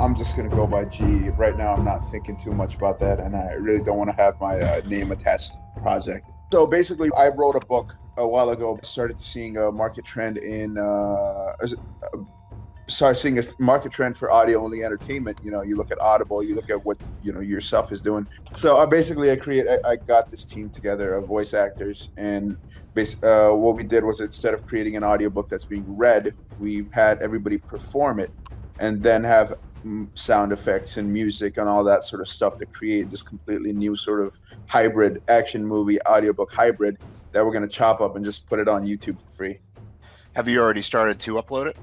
I'm just gonna go by G right now. I'm not thinking too much about that, and I really don't want to have my name attached to the project. So basically, I wrote a book a while ago. Started seeing a market trend in started seeing a market trend for audio only entertainment. You look at Audible, you look at what yourself is doing. So I got this team together of voice actors, and what we did was, instead of creating an audiobook that's being read, we had everybody perform it, and then have sound effects and music and all that sort of stuff to create this completely new sort of hybrid action movie audiobook hybrid that we're going to chop up and just put it on YouTube for free. Have you already started to upload it?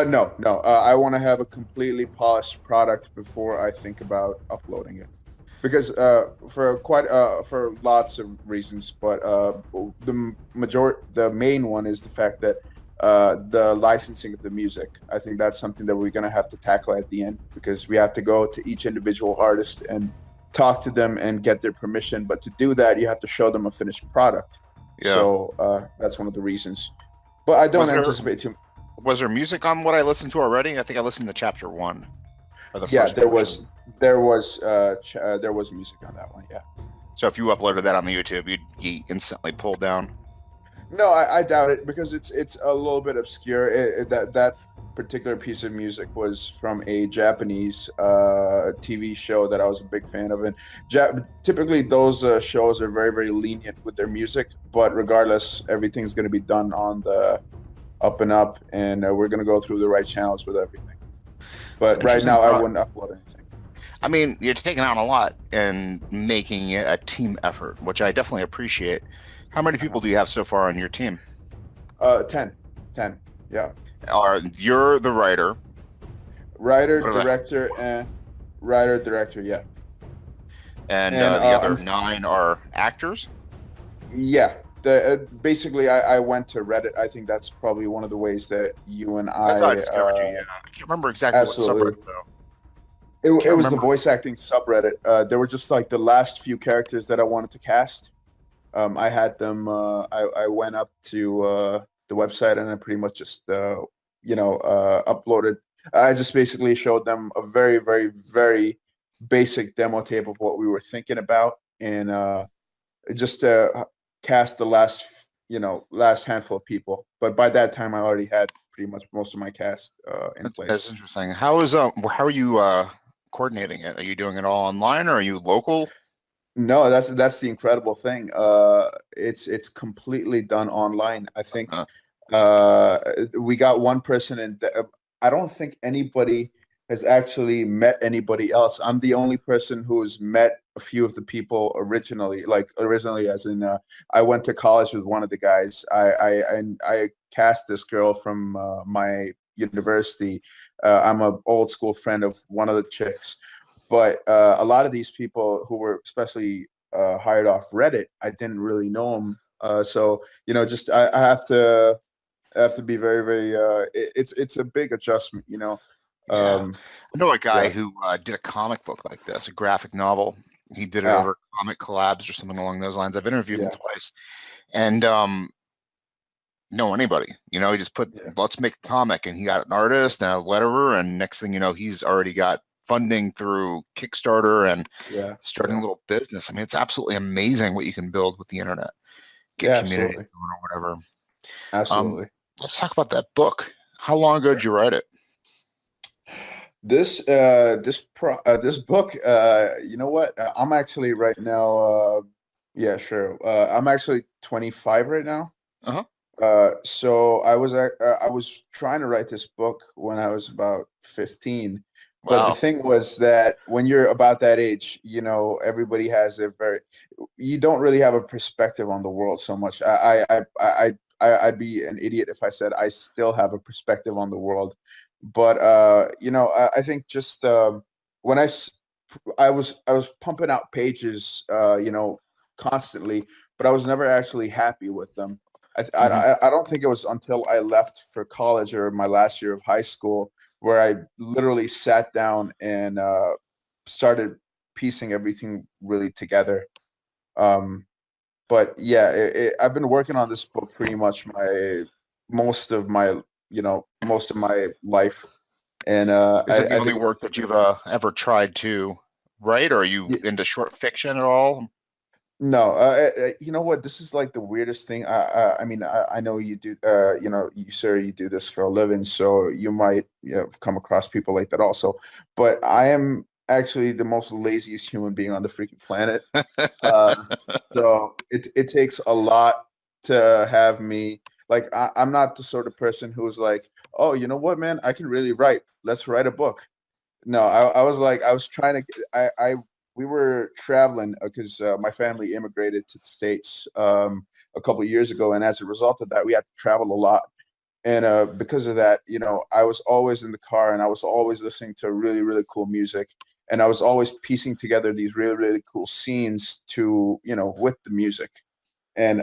No, no. I want to have a completely polished product before I think about uploading it, because for lots of reasons, but the main one is the fact that the licensing of the music. I think that's something that we're gonna have to tackle at the end, because we have to go to each individual artist and talk to them and get their permission. But to do that, you have to show them a finished product. Yeah. So that's one of the reasons. But I don't Was there anticipate too. was there music on what I listened to already? I think I listened to chapter one or the Yeah, first portion. there was music on that one. Yeah. So if you uploaded that on the YouTube, you'd get instantly pulled down. No, I doubt it, because it's a little bit obscure. That particular piece of music was from a Japanese TV show that I was a big fan of, and typically those shows are very, very lenient with their music. But regardless, everything's going to be done on the up and up, and we're going to go through the right channels with everything. It's an But right interesting now, I thought. wouldn't upload anything. I mean, you're taking on a lot and making it a team effort, which I definitely appreciate. How many people Uh-huh. do you have so far on your team? 10, 10. Yeah. You're the writer. Writer, What are the director, and writer, director. Yeah. and And the other nine are actors? yeah, basically, I went to Reddit. I think that's probably one of the ways that you and That's how I I discovered you. Yeah, I can't remember exactly what subreddit absolutely. though. It Can't was the remember. voice acting subreddit. There were just like the last few characters that I wanted to cast. I had them. I went up to the website, and I pretty much just uploaded. I just basically showed them a very, very, very basic demo tape of what we were thinking about, and just cast the last handful of people. But by that time, I already had pretty much most of my cast in That's place. interesting. How are you coordinating it? Are you doing it all online or are you local? No, that's the incredible thing. It's completely done online. I think Uh, uh, we got one person, and I don't think anybody has actually met anybody else. I'm the only person who's met a few of the people originally, like originally, as in I went to college with one of the guys. I cast this girl from my university. I'm an old school friend of one of the chicks. But a lot of these people who were especially hired off Reddit, I didn't really know them. So just I have to be very, very. It's a big adjustment. yeah. Um, I know a guy yeah, who did a comic book like this, a graphic novel. He did it yeah, over Comic Collabs or something along those lines. I've interviewed him yeah, twice and know anybody. He just put, yeah, let's make a comic, and he got an artist and a letterer, and next thing you know, he's already got funding through Kickstarter and yeah, starting a yeah, little business. I mean, it's absolutely amazing what you can build with the internet, get yeah. communities Absolutely, going or whatever. Um, absolutely. let's talk about that book. How long ago did Sure. you write it? This book, you know what? I'm actually right now. Yeah, sure. I'm actually 25 right now. Uh-huh. So I was trying to write this book when I was about 15. But the Wow. thing was that when you're about that age, everybody has you don't really have a perspective on the world so much. I'd be an idiot if I said I still have a perspective on the world. But I think just when I was pumping out pages, constantly, but I was never actually happy with them. Hmm. I don't think it was until I left for college or my last year of high school where I literally sat down and started piecing everything really together. Um, but yeah, I've been working on this book pretty much most of my life. And Is it the I only think work that you've ever tried to write, or are you into short fiction at all? no, you know what? This is like the weirdest thing. I mean, I know you do, you know, you sir, you do this for a living, so you might, come across people like that also. But I am actually the most laziest human being on the freaking planet. Uh, so it takes a lot to have me. Like, I'm not the sort of person who's like, oh, you know what, man, I can really write. Let's write a book. No, I was like, I was trying to, we were traveling because my family immigrated to the States a couple of years ago. And as a result of that, we had to travel a lot. And because of that, I was always in the car and I was always listening to really, really cool music. And I was always piecing together these really, really cool scenes to, with the music. And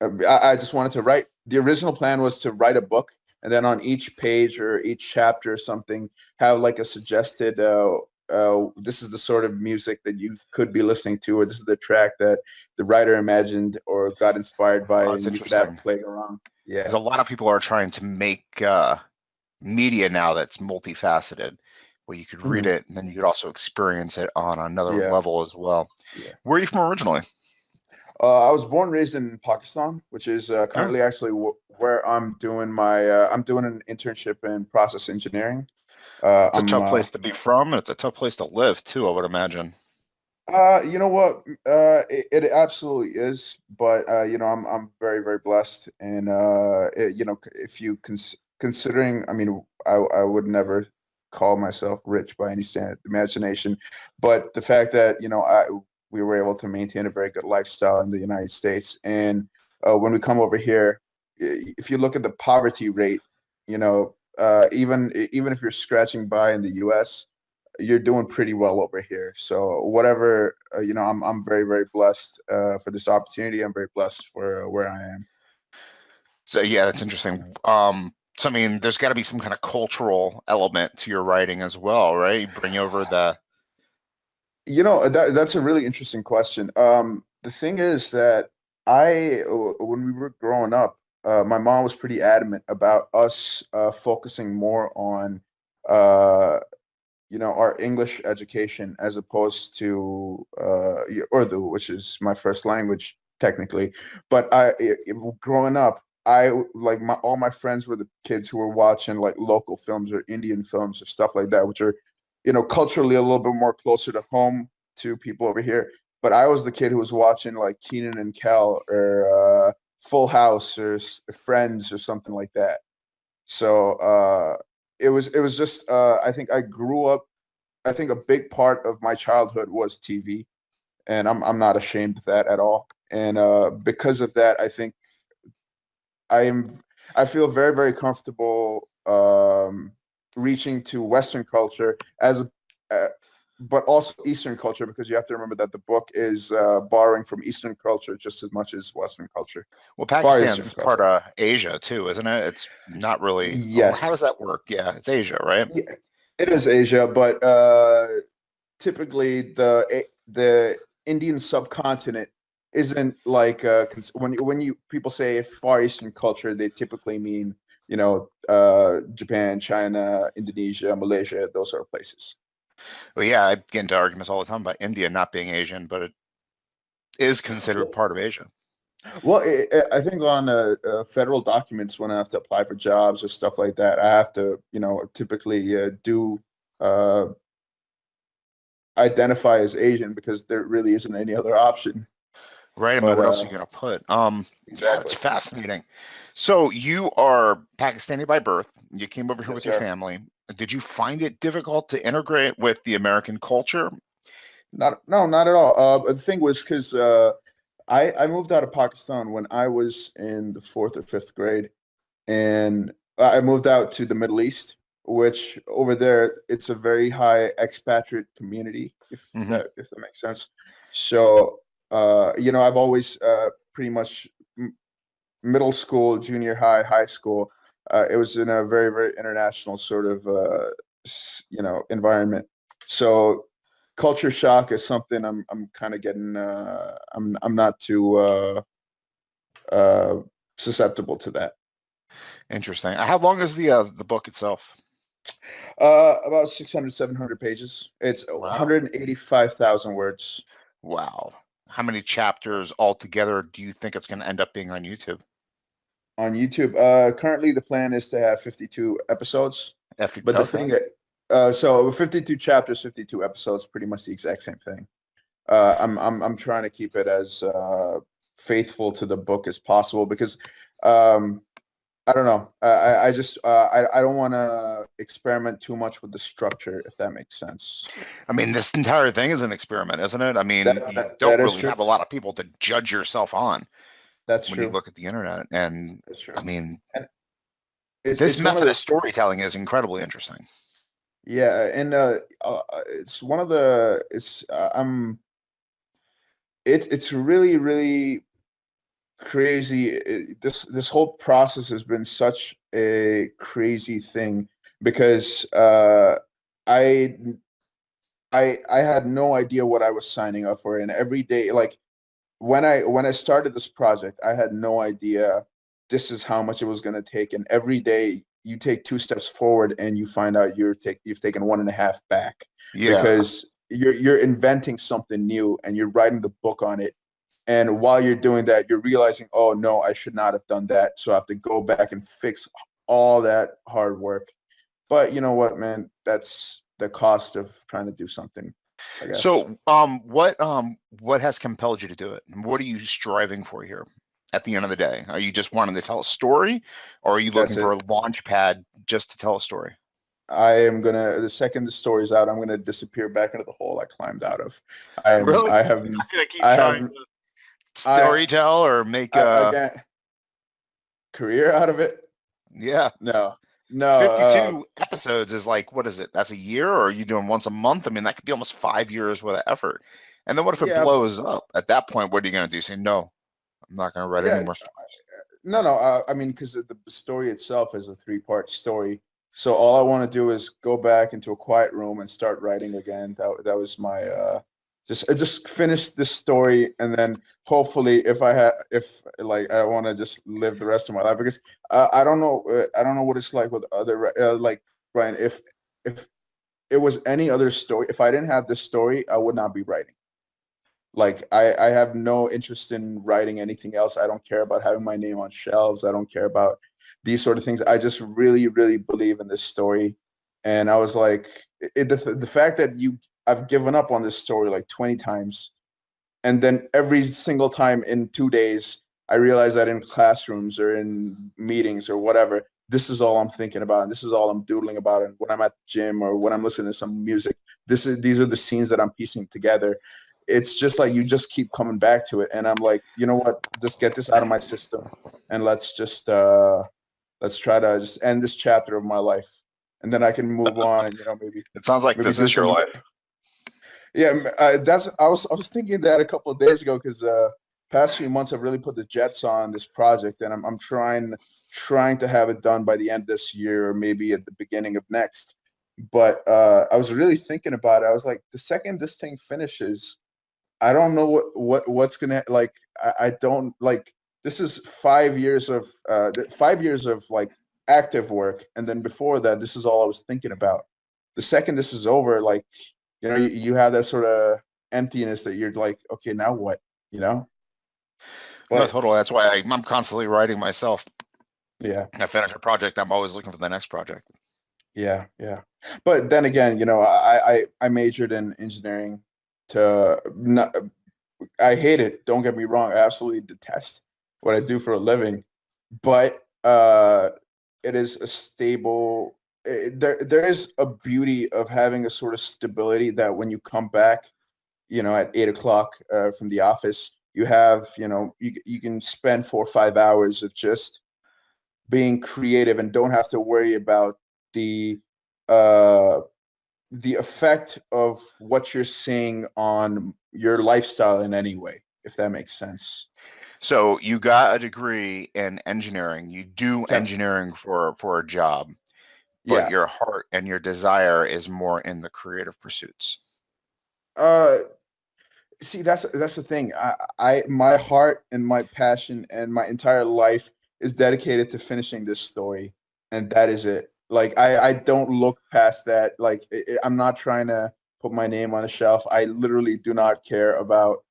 I just wanted to write. The original plan was to write a book, and then on each page or each chapter or something, have like a suggested. This is the sort of music that you could be listening to, or this is the track that the writer imagined or got inspired by, Oh, that's and you could have it interesting. playing around. Because Yeah. a lot of people are trying to make media now that's multifaceted, where you could read Mhm. it and then you could also experience it on another Yeah. level as well. Yeah. Where are you from originally? I was born and raised in Pakistan, which is Oh, currently actually where I'm doing my I'm doing an internship in process engineering. it's a I'm tough place to be from, and it's a tough place to live too, I would imagine. You know what? It absolutely is, but I'm very, very blessed, and if you considering, I mean, I would never call myself rich by any standard of imagination, but the fact that we were able to maintain a very good lifestyle in the United States, and when we come over here, if you look at the poverty rate, even if you're scratching by in the U.S. you're doing pretty well over here. So whatever, I'm very, very blessed for this opportunity. I'm very blessed for where I am. So yeah, that's interesting. So I mean, there's got to be some kind of cultural element to your writing as well, right? You bring over the That's a really interesting question. The thing is that when we were growing up, my mom was pretty adamant about us focusing more on uh, our English education as opposed to Urdu, which is my first language technically. But growing up, I like all my friends were the kids who were watching like local films or Indian films or stuff like that, which are, culturally a little bit more closer to home to people over here. But I was the kid who was watching like Keenan and Kel or Full House or Friends or something like that. So it was just I think I grew up. I think a big part of my childhood was TV, and I'm not ashamed of that at all. And because of that, I think I am I feel very, very comfortable reaching to Western culture but also Eastern culture because you have to remember that the book is borrowing from Eastern culture just as much as Western culture, well, Far Eastern Pakistan's part culture. of Asia too, isn't it? It's not really. Oh, how Yes, does that work? Yeah, it's Asia, right? yeah, it is Asia, but typically the Indian subcontinent isn't like when you people say Far Eastern culture, they typically mean Japan, China, Indonesia, Malaysia, those sort of places. Well, yeah, I get into arguments all the time about India not being Asian, but it is considered Well, part of Asia. well, I think on federal documents when I have to apply for jobs or stuff like that, I have to typically do uh, identify as Asian because there really isn't any other option. Right. I mean, But what else are you gonna put? Yeah, that's exactly, fascinating. So you are Pakistani by birth. You came over here yes, with your sir. family. Did you find it difficult to integrate with the American culture? Not no, not at all. The thing was because I moved out of Pakistan when I was in the fourth or fifth grade, and I moved out to the Middle East, which over there it's a very high expatriate community, if Hmm. that makes sense. So I've always pretty much middle school, junior high, high school. It was in a very, very international sort of environment. So culture shock is something I'm kind of getting. I'm not too uh, susceptible to that. Interesting. How long is the book itself? About 600, 700 pages. It's Wow. 185,000 words Wow. How many chapters altogether do you think it's going to end up being on YouTube? on YouTube. Currently the plan is to have 52 episodes, but the Okay. thing, so 52 chapters, 52 episodes, pretty much the exact same thing. I'm trying to keep it as faithful to the book as possible because um, I don't know. I just I don't want to experiment too much with the structure, if that makes sense. I mean, this entire thing is an experiment, isn't it? I mean, That you that, don't that is really true. have a lot of people to judge yourself on That's when you true. look at the internet. And That's true. I mean, And this it's one of method the of storytelling is incredibly interesting. yeah, and it's one of the it's it's really crazy. This whole process has been such a crazy thing because I I had no idea what I was signing up for, and every day, like when I started this project, I had no idea this is how much it was going to take, and every day you take two steps forward and you find out you've taken one and a half back Yeah. because you're inventing something new and you're writing the book on it. And while you're doing that, you're realizing, oh no, I should not have done that. So I have to go back and fix all that hard work. But you know what, man? That's the cost of trying to do something, I guess. So, what has compelled you to do it? What are you striving for here at the end of the day? Are you just wanting to tell a story, or are you That's looking for it. a launch pad just to tell a story? I am gonna, the second the story's out, I'm gonna disappear back into the hole I climbed out of. I am Really? I have You're not gonna keep I trying have to I story tell or make I again career out of it? yeah. No. No, 52 episodes is like, what is it? That's a year, or are you doing once a month? I mean, that could be almost 5 years worth of effort. And then what if it yeah, blows up? At that point, what are you going to do? Say, no, I'm not going to write any yeah. more stories. No. I mean, because the story itself is a three-part story. So all I want to do is go back into a quiet room and start writing again. That was my just finish this story, and then hopefully if like I want to just live the rest of my life because I don't know what it's like with other like Brian, if it was any other story, if I didn't have this story, I would not be writing. Like I have no interest in writing anything else. I don't care about having my name on shelves. I don't care about these sort of things. I just really believe in this story. And I was like, the fact that I've given up on this story like 20 times, and then every single time in 2 days, I realize that in classrooms or in meetings or whatever, this is all I'm thinking about, and this is all I'm doodling about. And when I'm at the gym or when I'm listening to some music, these are the scenes that I'm piecing together. It's just like you just keep coming back to it, and I'm like, you know what? Just get this out of my system, and let's try to just end this chapter of my life, and then I can move on, and It sounds like maybe this do is your some. life. Yeah, that's I was thinking that a couple of days ago because past few months I've really put the jets on this project, and I'm trying to have it done by the end of this year or maybe at the beginning of next. But I was really thinking about it. I was like, the second this thing finishes, I don't know what's gonna like. I don't like. This is 5 years of 5 years of like active work, and then before that, this is all I was thinking about. The second this is over, like you have that sort of emptiness that you're like, okay, now what? You know? No, But totally. That's why I'm constantly writing myself. yeah, I finish a project, I'm always looking for the next project. yeah. But then again, I majored in engineering to not, I hate it. Don't get me wrong. I absolutely detest what I do for a living, but it is a stable. There is a beauty of having a sort of stability that when you come back, at 8 o'clock from the office, you have, you can spend 4 or 5 hours of just being creative and don't have to worry about the uh the effect of what you're seeing on your lifestyle in any way, if that makes sense. So you got a degree in engineering. You do Okay. engineering for a job, but Yeah. your heart and your desire is more in the creative pursuits. Uh, See, that's the thing. My heart and my passion and my entire life is dedicated to finishing this story, and that is it. Like I don't look past that. Like I'm not trying to put my name on a shelf. I literally do not care about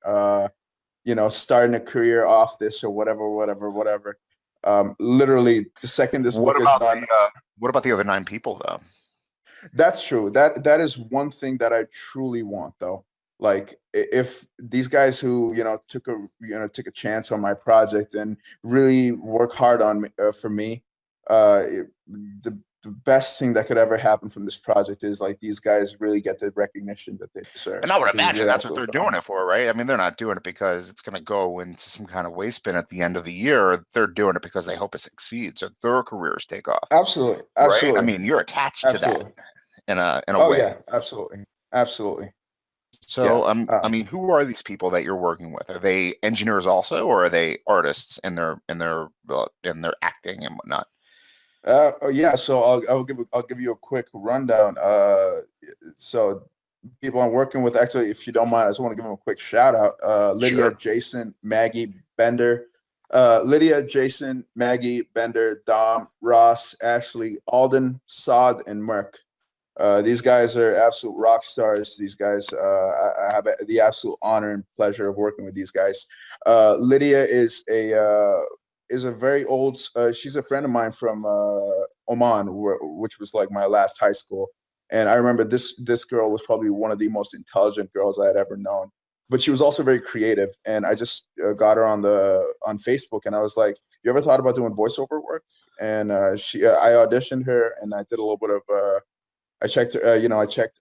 starting a career off this or whatever, whatever, whatever. Literally, the second this What book is about done, what about the other nine people though? that's true. That is one thing that I truly want, though. Like if these guys who took a chance on my project and really work hard on me, for me, the best thing that could ever happen from this project is like these guys really get the recognition that they deserve And I would because it's imagine really that's what absolutely they're doing phenomenal. it for, right? I mean, they're not doing it because it's going to go into some kind of waste bin at the end of the year. They're doing it because they hope it succeeds or their careers take off, Absolutely, right? I absolutely, mean, you're attached to that absolutely. in a Oh way. yeah, absolutely, absolutely. Yeah. So, I mean, who are these people that you're working with? Are they engineers also, or are they artists in their acting and whatnot? Oh, yeah, so I'll give you a quick rundown. So people I'm working with, actually, if you don't mind, I just want to give them a quick shout out. Lydia, Sure. Jason, Maggie, Bender. Lydia, Jason, Maggie, Bender, Dom, Ross, Ashley, Alden, Saad, and Merck. These guys are absolute rock stars. These guys, I have the absolute honor and pleasure of working with these guys. Lydia is a very old. She's a friend of mine from Oman, which was like my last high school. And I remember this girl was probably one of the most intelligent girls I had ever known. But she was also very creative. And I just got her on Facebook, and I was like, "You ever thought about doing voiceover work?" And I auditioned her, and I did a little bit of. I checked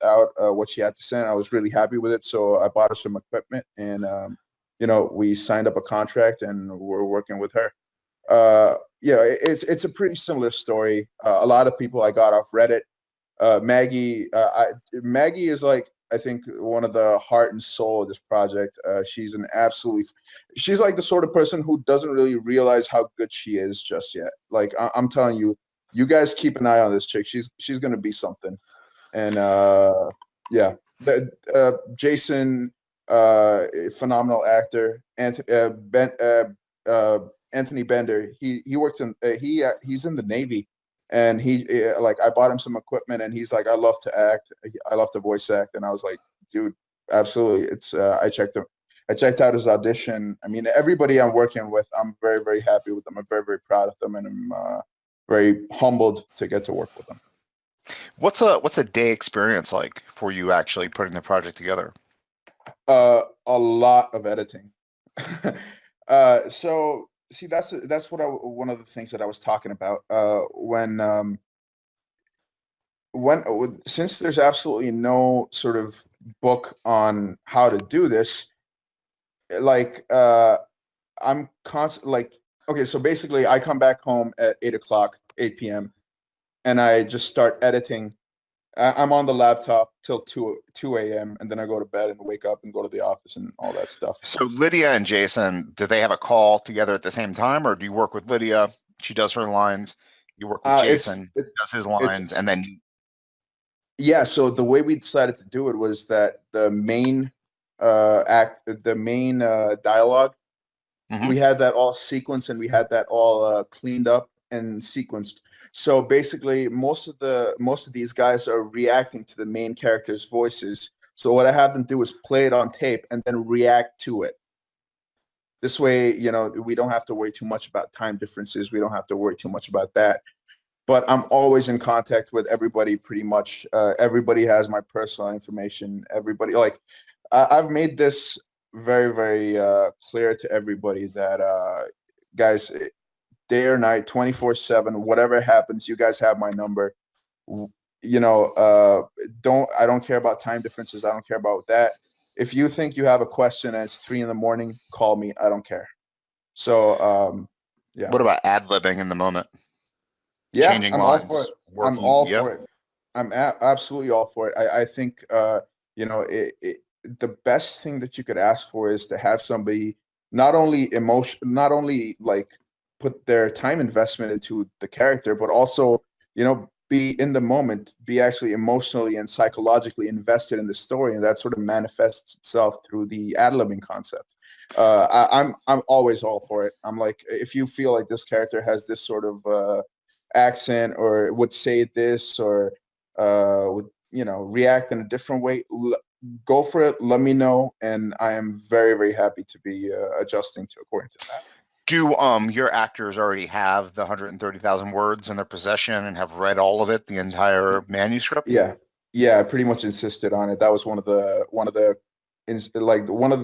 out what she had to say, and I was really happy with it. So I bought her some equipment, and we signed up a contract, and we're working with her. It's a pretty similar story. A lot of people I got off Reddit. Maggie is like I think one of the heart and soul of this project. She's like the sort of person who doesn't really realize how good she is just yet. Like I'm telling you, you guys keep an eye on this chick. She's gonna be something. And yeah, Jason, phenomenal actor. Anthony Bender. He works in he's in the Navy, and like I bought him some equipment, and he's like, I love to act, I love to voice act, and I was like, dude, absolutely. It's I checked out his audition. I mean, everybody I'm working with, I'm very very happy with them. I'm very very proud of them, and I'm very humbled to get to work with them. What's a day experience like for you actually putting the project together? A lot of editing. So see, that's one of the things that I was talking about. Since there's absolutely no sort of book on how to do this, like I'm constant like okay, so basically I come back home at 8 o'clock, 8 p.m., and I just start editing. I'm on the laptop till 2 a.m., and then I go to bed and wake up and go to the office and all that stuff. So Lydia and Jason, do they have a call together at the same time, or do you work with Lydia? She does her lines. You work with It's Jason, it's does his it's lines, and then you. Yeah, so the way we decided to do it was that the main dialogue, Mhm. we had that all sequenced, and we had that all cleaned up and sequenced. So basically, most of these guys are reacting to the main characters' voices. So what I have them do is play it on tape and then react to it. This way, we don't have to worry too much about time differences. We don't have to worry too much about that. But I'm always in contact with everybody pretty much. Everybody has my personal information. Everybody, like, I've made this very, very clear to everybody that, guys, day or night, 24/7, whatever happens, you guys have my number. W- You know, I don't care about time differences. I don't care about that. If you think you have a question and it's 3 in the morning, call me. I don't care. So, yeah. What about ad-libbing in the moment? Yeah, Changing I'm all for it. lines, I'm working. all Yeah. for it. Absolutely all for it. I think the best thing that you could ask for is to have somebody not only like put their time investment into the character, but also be in the moment, be actually emotionally and psychologically invested in the story, and that sort of manifests itself through the ad-libbing concept. I'm always all for it. I'm like, if you feel like this character has this sort of accent or would say this or would, react in a different way, go for it. Let me know, and I am very, very happy to be adjusting to according to that. Do your actors already have the 130,000 words in their possession and have read all of it, the entire manuscript? Yeah, yeah, I pretty much insisted on it. That was one of the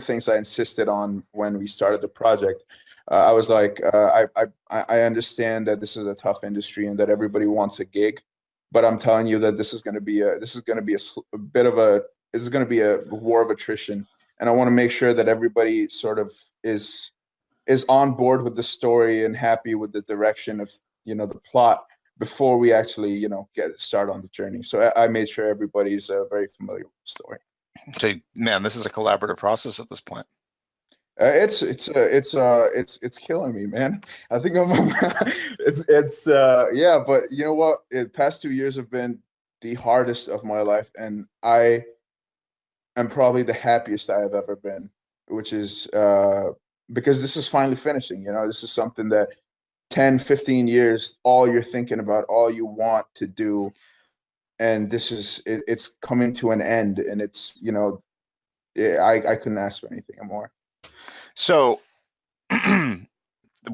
things I insisted on when we started the project. I was like, I understand that this is a tough industry and that everybody wants a gig, but I'm telling you that this is going to be a bit of a this is going to be a war of attrition, and I want to make sure that everybody sort of is is on board with the story and happy with the direction of the plot before we actually get started on the journey. So I made sure everybody's very familiar with the story. So, man, this is a collaborative process at this point. It's killing me, man. I think I'm yeah, but you know what? The past 2 years have been the hardest of my life, and I am probably the happiest I have ever been, which is because this is finally finishing. This is something that 10, 15 years, all you're thinking about, all you want to do, and it's coming to an end, and I couldn't ask for anything more. So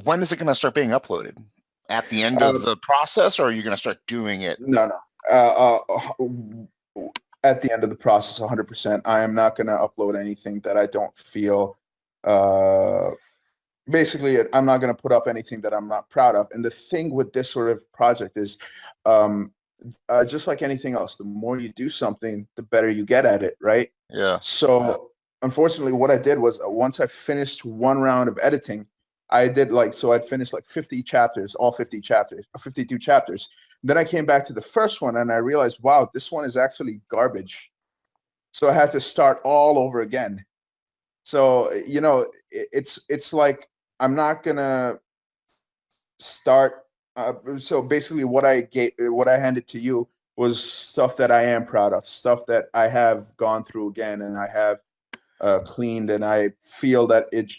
when is it going to start being uploaded? At the end of the process, or are you going to start doing it? No. At the end of the process, 100%. I am not going to upload anything that I don't feel. Basically, I'm not going to put up anything that I'm not proud of. And the thing with this sort of project is, just like anything else, the more you do something, the better you get at it, right? Yeah. So unfortunately, what I did was once I finished one round of editing, I'd finished like 50 chapters, all 50 chapters, 52 chapters. Then I came back to the first one and I realized, wow, this one is actually garbage. So I had to start all over again. So, it's like I'm not gonna start. So basically, what I handed to you was stuff that I am proud of, stuff that I have gone through again, and I have cleaned, and I feel that it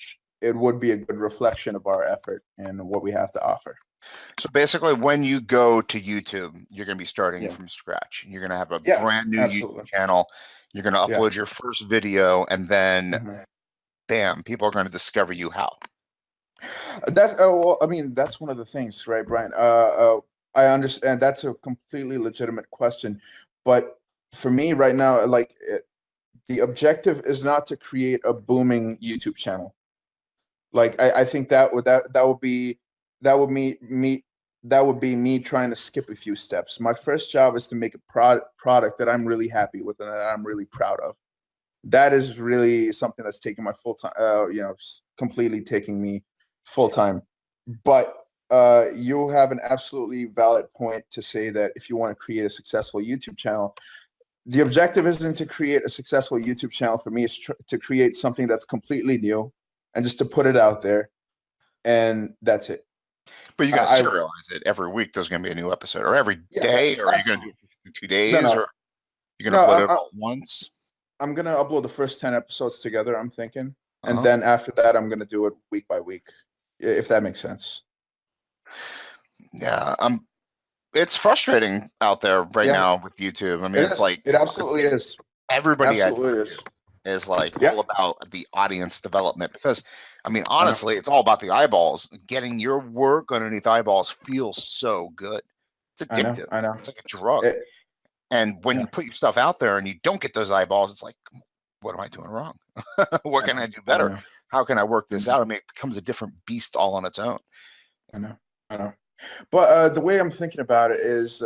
would be a good reflection of our effort and what we have to offer. So basically, when you go to YouTube, you're going to be starting from scratch. You're going to have a brand new YouTube channel. You're going to upload your first video, and then, bam, people are going to discover you how. That's that's one of the things, right, Brian? I understand that's a completely legitimate question, but for me right now, the objective is not to create a booming YouTube channel. Like I think that would be me trying to skip a few steps. My first job is to make a product that I'm really happy with and that I'm really proud of. That is really something that's taking my full time, completely taking me full time. But you have an absolutely valid point to say that if you want to create a successful YouTube channel, the objective isn't to create a successful YouTube channel. For me, it's to create something that's completely new and just to put it out there, and that's it. But you got to serialize it every week. There's going to be a new episode, or every day, or are you going to do it for 2 days, or you're going to upload it all at once? I'm going to upload the first 10 episodes together, I'm thinking. And then after that, I'm going to do it week by week, if that makes sense. Yeah. It's frustrating out there right now with YouTube. I mean, it absolutely is. Everybody is like all about the audience development, because I mean, honestly, it's all about the eyeballs. Getting your work underneath eyeballs feels so good. It's addictive. I know. It's like a drug. And when you put your stuff out there and you don't get those eyeballs, it's like, what am I doing wrong? What can I do better? How can I work this out? I mean, it becomes a different beast all on its own. I know. But the way I'm thinking about it is,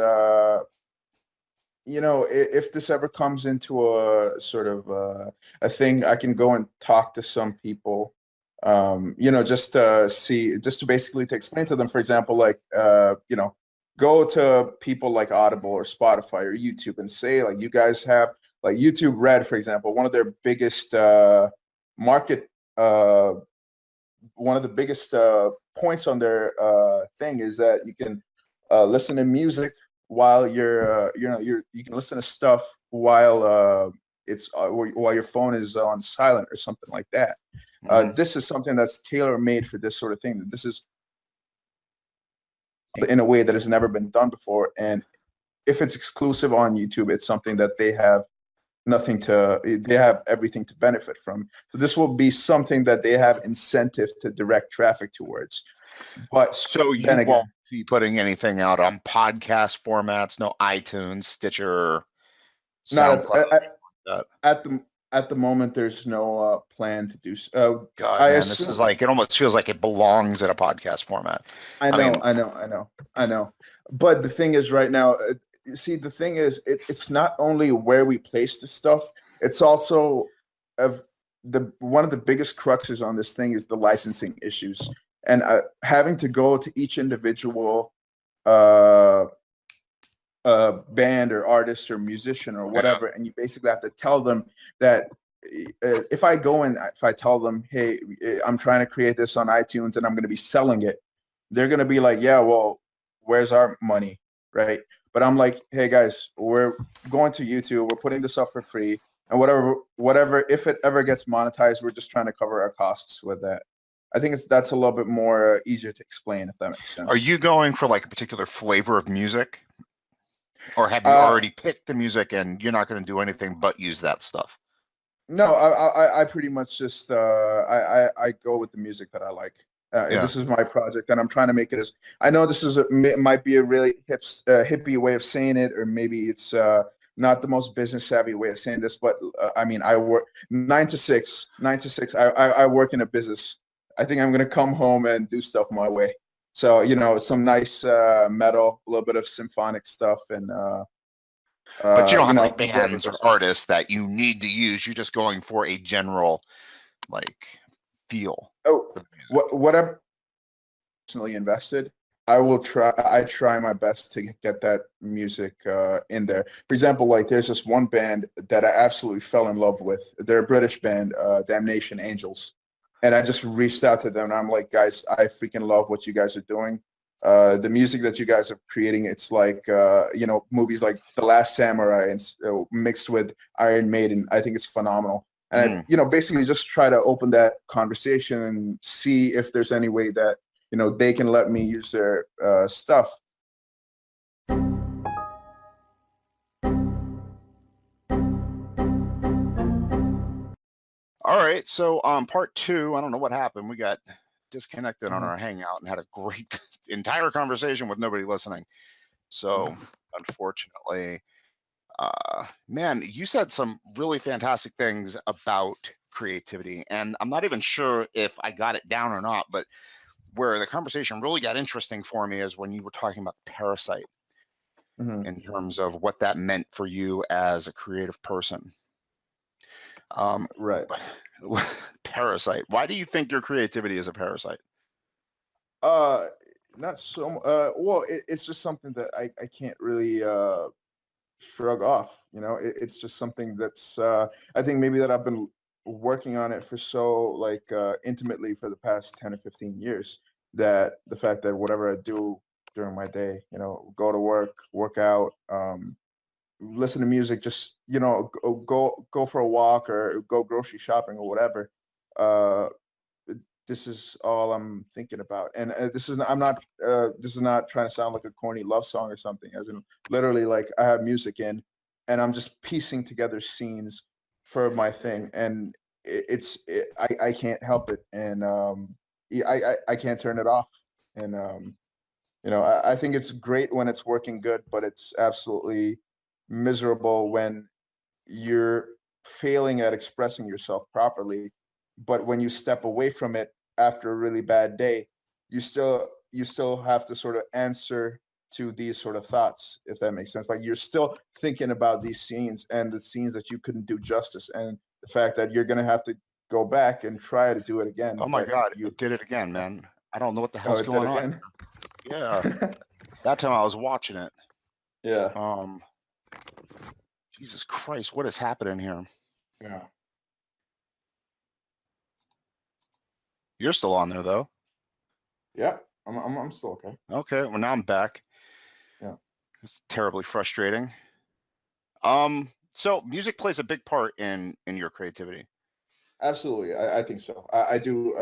if this ever comes into a sort of a thing, I can go and talk to some people, just to basically to explain to them, for example, like, go to people like Audible or Spotify or YouTube and say, like, you guys have, like, YouTube Red, for example, one of their biggest market, one of the biggest points on their thing is that you can listen to music while you can listen to stuff while while your phone is on silent or something like that. This is something that's tailor made for this sort of thing. This is in a way that has never been done before. And if it's exclusive on YouTube, it's something that they have everything to benefit from. So this will be something that they have incentive to direct traffic towards. But so you won't be putting anything out on podcast formats, no iTunes, Stitcher, SoundCloud. At the moment, there's no plan to do so. God, man, this is like, it almost feels like it belongs in a podcast format. I know. But the thing is, right now, see, the thing is, it's not only where we place the stuff, it's also one of the biggest cruxes on this thing is the licensing issues, and having to go to each individual band or artist or musician or whatever, and you basically have to tell them that if I tell them, hey, I'm trying to create this on iTunes and I'm going to be selling it, they're going to be like, yeah, well, where's our money, right? But I'm like, hey guys, we're going to YouTube, we're putting this up for free, and whatever, if it ever gets monetized, we're just trying to cover our costs with that. I think that's a little bit more easier to explain, if that makes sense. Are you going for like a particular flavor of music? Or have you already picked the music and you're not going to do anything but use that stuff? No, I pretty much just I go with the music that I like. This is my project, and I'm trying to make it as. I know this might be a really hippie way of saying it, or maybe it's not the most business savvy way of saying this, but I mean, I work 9 to 6. I work in a business. I think I'm gonna come home and do stuff my way. So some nice metal, a little bit of symphonic stuff, and. But you don't have like bands or artists that you need to use. You're just going for a general like feel. Oh, whatever. Personally invested, I try my best to get that music in there. For example, like there's this one band that I absolutely fell in love with. They're a British band, Damnation Angels, and I just reached out to them and I'm like, guys, I freaking love what you guys are doing. The music that you guys are creating, it's like movies like The Last Samurai and mixed with Iron Maiden. I think it's phenomenal. And I basically just try to open that conversation and see if there's any way that they can let me use their stuff. All right, so part 2, I don't know what happened. We got disconnected on our hangout and had a great entire conversation with nobody listening. So unfortunately, man, you said some really fantastic things about creativity, and I'm not even sure if I got it down or not, but where the conversation really got interesting for me is when you were talking about Parasite in terms of what that meant for you as a creative person. Right. Parasite. Why do you think your creativity is a parasite? Not so. Well, it's just something that I can't really shrug off. It's just something that's I think maybe that I've been working on it for so intimately for the past 10 or 15 years, that the fact that whatever I do during my day, go to work out, listen to music, just go for a walk or go grocery shopping or whatever, this is all I'm thinking about. And this is not trying to sound like a corny love song or something, as in literally, like, I have music in and I'm just piecing together scenes for my thing, and I can't help it, and I can't turn it off. And I think it's great when it's working good, but it's absolutely miserable when you're failing at expressing yourself properly. But when you step away from it after a really bad day, you still have to sort of answer to these sort of thoughts, if that makes sense. Like, you're still thinking about these scenes and the scenes that you couldn't do justice, and the fact that you're gonna have to go back and try to do it again. Oh my God, you did it again, man. I don't know what the hell's going on. Yeah. That time I was watching it. Yeah. Jesus Christ, what is happening here? Yeah. You're still on there though. Yeah, I'm still okay. Okay, well now I'm back. Yeah. It's terribly frustrating. So music plays a big part in your creativity. Absolutely, I think so. I do.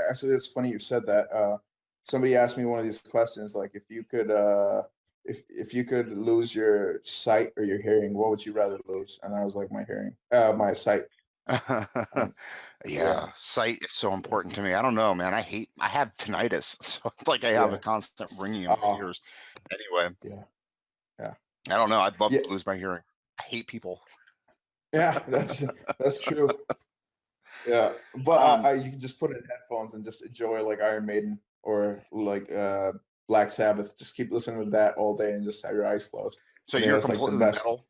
Actually, it's funny you said that. somebody asked me one of these questions, like if you could if you could lose your sight or your hearing, what would you rather lose? And I was like, my hearing, my sight. Yeah, sight is so Yeah, important to me. I don't know, man. I have tinnitus, so it's like I have a yeah, constant ringing in my uh, ears. Anyway, yeah, yeah, I don't know. I'd love yeah, to lose my hearing. I hate people. yeah. That's true. Yeah, but Um, you can just put in headphones and just enjoy like Iron Maiden or like Black Sabbath. Just keep listening to that all day and just have your eyes closed. so I think you're that's like the completely best. metal.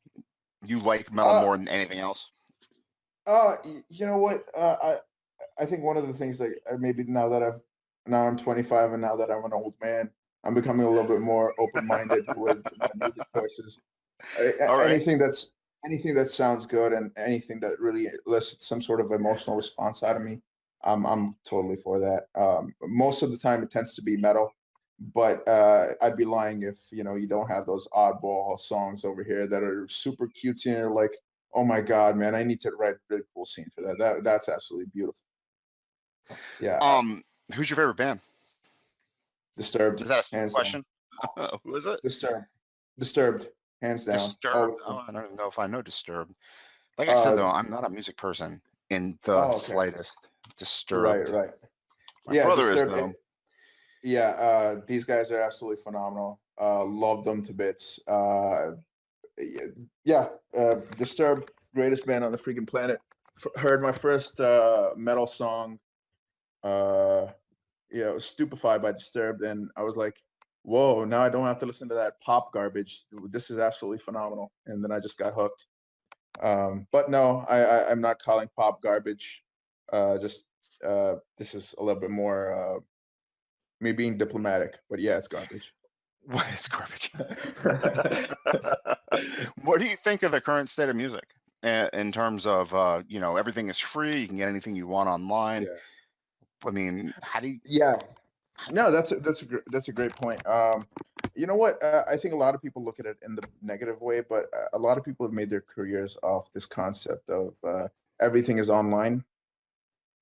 You like metal Uh, more than anything else? you know what? I think one of the things that maybe now I'm 25 and now that I'm an old man, I'm becoming a little bit more open-minded with my music choices. All right. Anything that sounds good and anything that really elicits some sort of emotional response out of me, I'm totally for that. Most of the time it tends to be metal, but I'd be lying if you don't have those oddball songs over here that are super cutesy and are like, oh my god, man, I need to write a really cool scene for that. That's absolutely beautiful. Yeah, Um, who's your favorite band? Disturbed, Is that a stupid hands down. question? Who is it? Disturbed, Disturbed, hands down. Disturbed. Always Oh, been. I don't even know if I know Disturbed. Like I said Uh, though, I'm not a music person in the oh, okay. slightest. Right, Disturbed. right. My Yeah, brother is Disturbed. though. Yeah, these guys are absolutely phenomenal. Love them to bits. Yeah, Disturbed, greatest band on the freaking planet. Heard my first metal song, uh, Stupefied by Disturbed, and I was like, whoa, now I don't have to listen to that pop garbage. This is absolutely phenomenal. And then I just got hooked. But no, I'm not calling pop garbage. Just this is a little bit more me being diplomatic, but yeah, it's garbage. What is garbage? What do you think of the current state of music in terms of everything is free, you can get anything you want online. Yeah, I mean, how do you yeah. No, that's a great point. You know what? I think a lot of people look at it in the negative way, but a lot of people have made their careers off this concept of everything is online.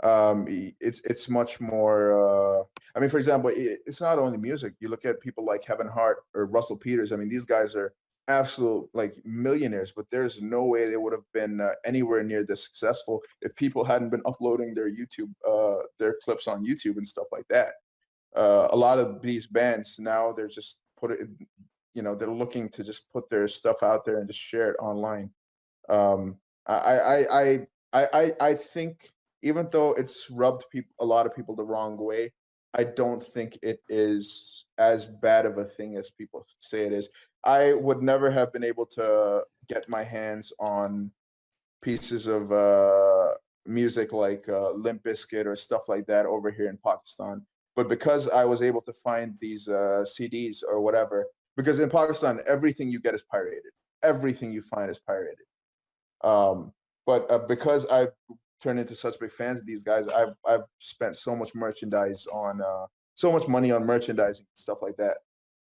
It's much more. I mean, for example, it's not only music. You look at people like Kevin Hart or Russell Peters. I mean, these guys are absolute like millionaires, but there's no way they would have been anywhere near this successful if people hadn't been uploading their clips on YouTube and stuff like that. A lot of these bands now they're just they're looking to just put their stuff out there and just share it online. um I think even though it's rubbed a lot of people the wrong way, I don't think it is as bad of a thing as people say it is. I would never have been able to get my hands on pieces of music like Limp Bizkit or stuff like that over here in Pakistan. But because I was able to find these CDs or whatever, because in Pakistan everything you get is pirated, everything you find is pirated. Um, but because I've turned into such big fans of these guys, I've spent so much merchandise on so much money on merchandising and stuff like that.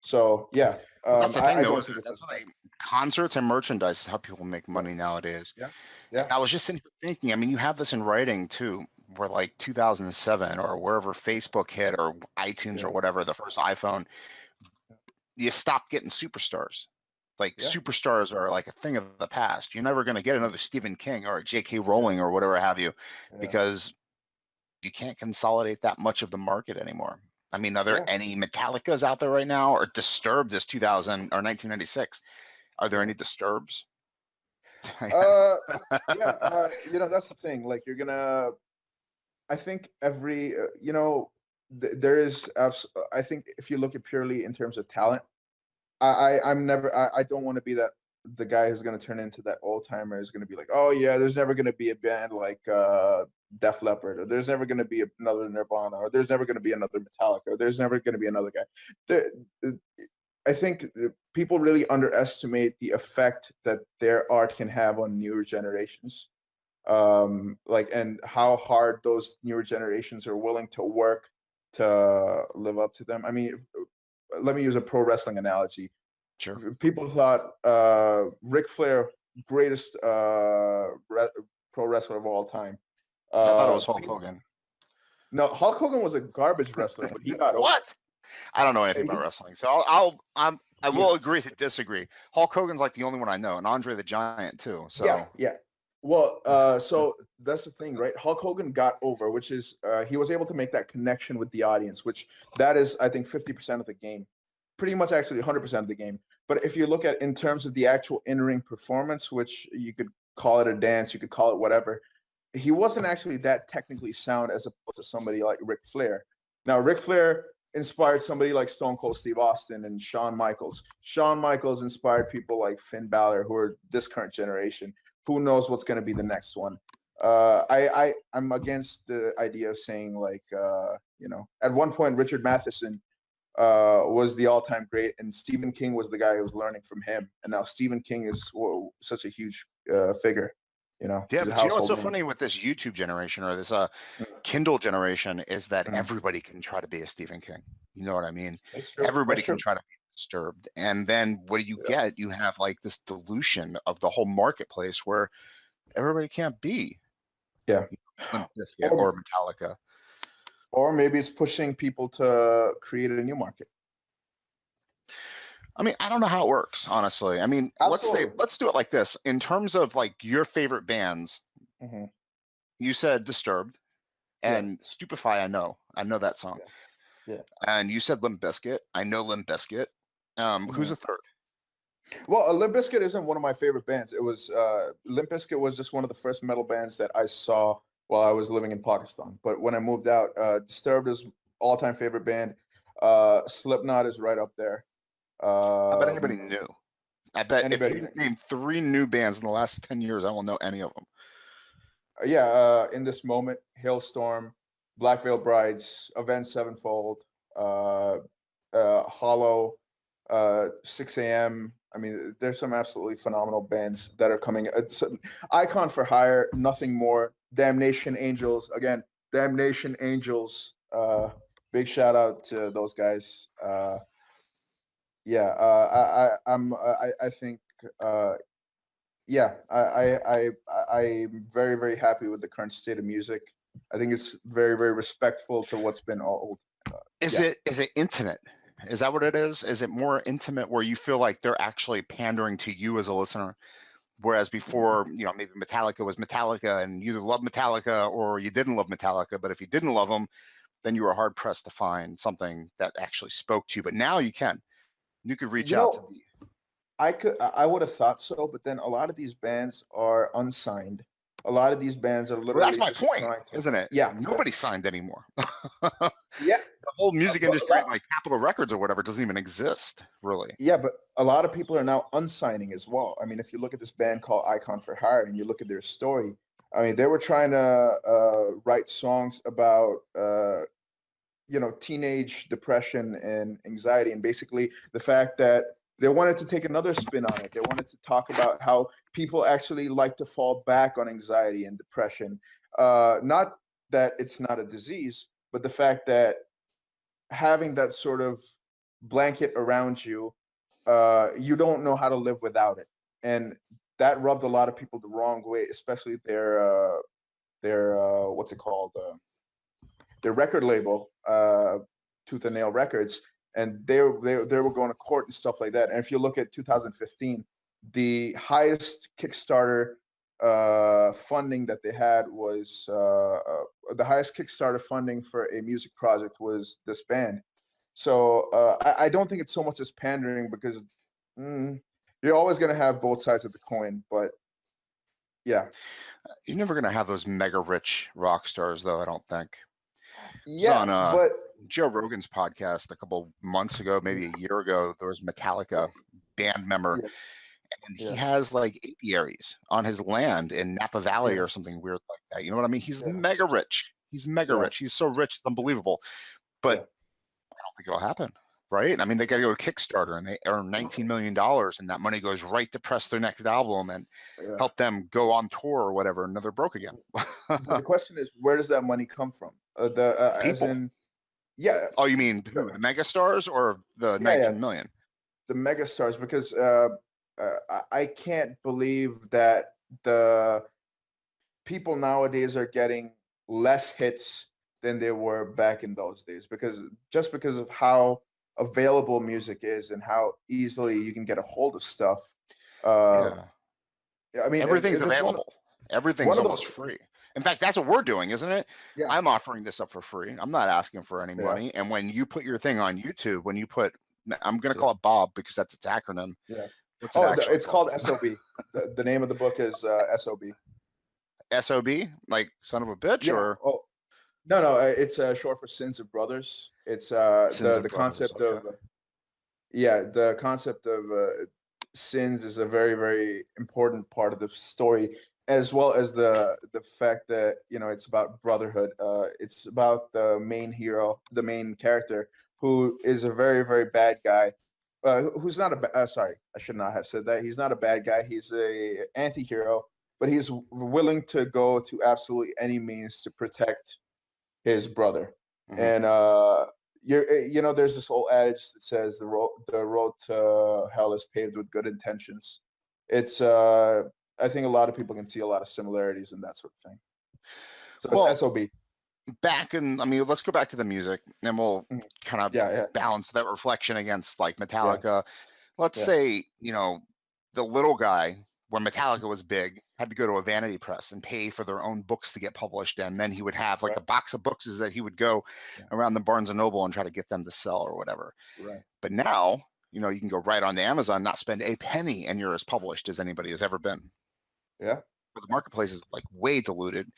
So yeah, Well, that's the thing I though, don't isn't think it? it's That's as what bad. concerts and merchandise is how people make Yeah, money nowadays. yeah, And yeah, I was just sitting here thinking, I mean, you have this in writing too, where like 2007 or wherever Facebook hit or iTunes or yeah, whatever, the first iPhone, you stop getting superstars. Like yeah, superstars are like a thing of the past. You're never going to get yeah, another Stephen King or a J.K. yeah, Rowling or whatever have you, yeah, because you can't consolidate that much of the market anymore. I mean, are there yeah, any Metallicas out there right now, or Disturbed this 2000 or 1996? Are there yeah. any Disturbs? Uh, yeah. That's the thing. Like, I think there is. I think if you look at purely in terms of talent, I'm never. I don't want to be the guy who's going to turn into that old timer is going to be like, oh yeah, there's never going to be a band like Def Leppard, or there's never going to be another Nirvana, or there's never going to be another Metallica, or there's never going to be another guy. I think people really underestimate the effect that their art can have on newer generations. Like, and how hard those newer generations are willing to work to live up to them. I mean, let me use a pro wrestling analogy. Sure. People thought Ric Flair, greatest pro wrestler of all time. I thought it was Hulk People, Hogan. no, Hulk Hogan was a garbage wrestler, but he got over. What? I don't know anything about wrestling, so I will agree to disagree. Hulk Hogan's like the only one I know, and Andre the Giant too. So yeah. Well, so that's the thing, right? Hulk Hogan got over, which is he was able to make that connection with the audience, which that is, I think, 50% of the game, pretty much actually 100% of the game. But if you look at in terms of the actual in-ring performance, which you could call it a dance, you could call it whatever, he wasn't actually that technically sound as opposed to somebody like Ric Flair. Now, Ric Flair inspired somebody like Stone Cold Steve Austin and Shawn Michaels. Shawn Michaels inspired people like Finn Balor, who are this current generation. Who knows what's going to be the next one? I'm against the idea of saying like at one point Richard Matheson was the all-time great, and Stephen King was the guy who was learning from him, and now Stephen King is such a huge figure. Yeah, but you know what's so funny with this YouTube generation or this Kindle generation is that everybody can try to be a Stephen King. You know what I mean? Everybody can try to be Disturbed, and then what do you get? You have like this dilution of the whole marketplace where everybody can't be Limp Bizkit or Metallica, or maybe it's pushing people to create a new market. I mean, I don't know how it works, honestly. I mean, let's do it like this. In terms of like your favorite bands, you said Disturbed and Stupefy. I know that song. Yeah. And you said Limp Bizkit. I know Limp Bizkit. Who's a third? Well, Limp Bizkit isn't one of my favorite bands. It was Limp Bizkit was just one of the first metal bands that I saw while I was living in Pakistan. But when I moved out, Disturbed is all-time favorite band. Slipknot is right up there. I bet anybody knew. I bet if you knew. name 3 new bands in the last 10 years, I won't know any of them. In this moment, Hailstorm, Black Veil Brides, Avenged Sevenfold, Hollow, 6 a.m. I mean, there's some absolutely phenomenal bands that are coming. Icon for Hire, Nothing More, Damnation Angels. Again, Damnation Angels. Big shout out to those guys. I think I'm very, very happy with the current state of music. I think it's very, very respectful to what's been old. Is it intimate? Is that what it is? Is it more intimate where you feel like they're actually pandering to you as a listener? Whereas before, maybe Metallica was Metallica and you either loved Metallica or you didn't love Metallica. But if you didn't love them, then you were hard pressed to find something that actually spoke to you. But now you can. You could reach out to the. I would have thought so, but then a lot of these bands are unsigned. A lot of these bands are literally that's my point, isn't it? Yeah. Nobody's signed anymore. Yeah. The whole music industry, like Capitol Records or whatever, doesn't even exist, really. Yeah, but a lot of people are now unsigning as well. I mean, if you look at this band called Icon for Hire and you look at their story, I mean, they were trying to write songs about teenage depression and anxiety, and basically the fact that they wanted to take another spin on it. They wanted to talk about how people actually like to fall back on anxiety and depression. Not that it's not a disease, but the fact that having that sort of blanket around you, you don't know how to live without it. And that rubbed a lot of people the wrong way, especially their what's it called? Their record label, Tooth and Nail Records, and they were going to court and stuff like that. And if you look at 2015, the highest Kickstarter funding that they had was the highest Kickstarter funding for a music project was this band. So I don't think it's so much as pandering because you're always going to have both sides of the coin. But yeah, you're never going to have those mega rich rock stars, though. I don't think. Yeah, on Joe Rogan's podcast a couple months ago, maybe a year ago, there was Metallica band member, and he has like apiaries on his land in Napa Valley or something weird like that. You know what I mean? He's mega rich. He's mega rich. He's so rich, it's unbelievable. But I don't think it'll happen, right? I mean, they got to go to Kickstarter, and they earn $19 million, and that money goes right to press their next album and help them go on tour or whatever, and then they're broke again. The question is, where does that money come from? As in, Oh, you mean who? The megastars or the 19 million? The megastars, because I can't believe that the people nowadays are getting less hits than they were back in those days, because of how available music is and how easily you can get a hold of stuff. Yeah. I mean, Everything's that's available. Everything's one of almost those. free. In fact, that's what we're doing, isn't it? Yeah, I'm offering this up for free. I'm not asking for any yeah, money. And when you put your thing on YouTube, when you put, I'm going to yeah, call it Bob because that's its acronym. yeah. What's it Oh, actually it's called? called SOB. The name of the book is SOB. SOB, like son of a bitch, Yeah. or Oh, no. It's short for Sins of Brothers. It's Sins of the Brothers. concept Okay. of the concept of sins is a very, very important part of the story, as well as the fact that it's about brotherhood. It's about the main hero, the main character, who is a very, very bad guy. Who's not sorry, I should not have said that. He's not a bad guy. He's a anti-hero, but he's willing to go to absolutely any means to protect his brother. Mm-hmm. And there's this old adage that says the road to hell is paved with good intentions. It's I think a lot of people can see a lot of similarities in that sort of thing. So it's Well, SOB. let's go back to the music and we'll kind of balance that reflection against like Metallica. Let's say, the little guy, when Metallica was big, had to go to a vanity press and pay for their own books to get published. And then he would have like a box of books that he would go around the Barnes and Noble and try to get them to sell or whatever. Right. But now, you can go right on to Amazon, not spend a penny, and you're as published as anybody has ever been. Yeah. But the marketplace is like way diluted.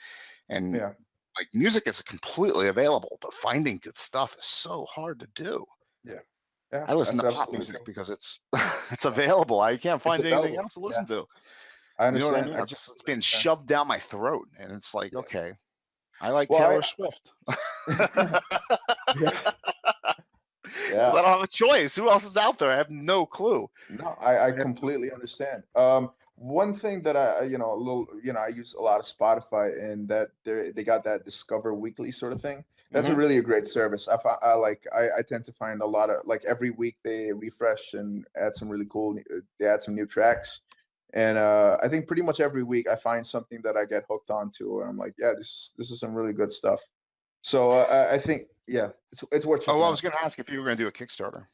And like music is completely available, but finding good stuff is so hard to do. Yeah. I listen to pop music because it's it's available. I can't find anything else to listen to. I understand. You know what I mean? It's being shoved down my throat, and it's like, okay, I like Taylor Swift. Yeah. Because I don't have a choice. Who else is out there? I have no clue. No, I completely understand. One thing that I use a lot of Spotify, and that they got that Discover Weekly sort of thing. That's a really great service. I tend to find a lot of, like, every week they refresh and add some really cool. They add some new tracks, and I think pretty much every week I find something that I get hooked onto, or I'm like, yeah, this is some really good stuff. So I think it's worth checking I out. was going to ask if you were going to do a Kickstarter.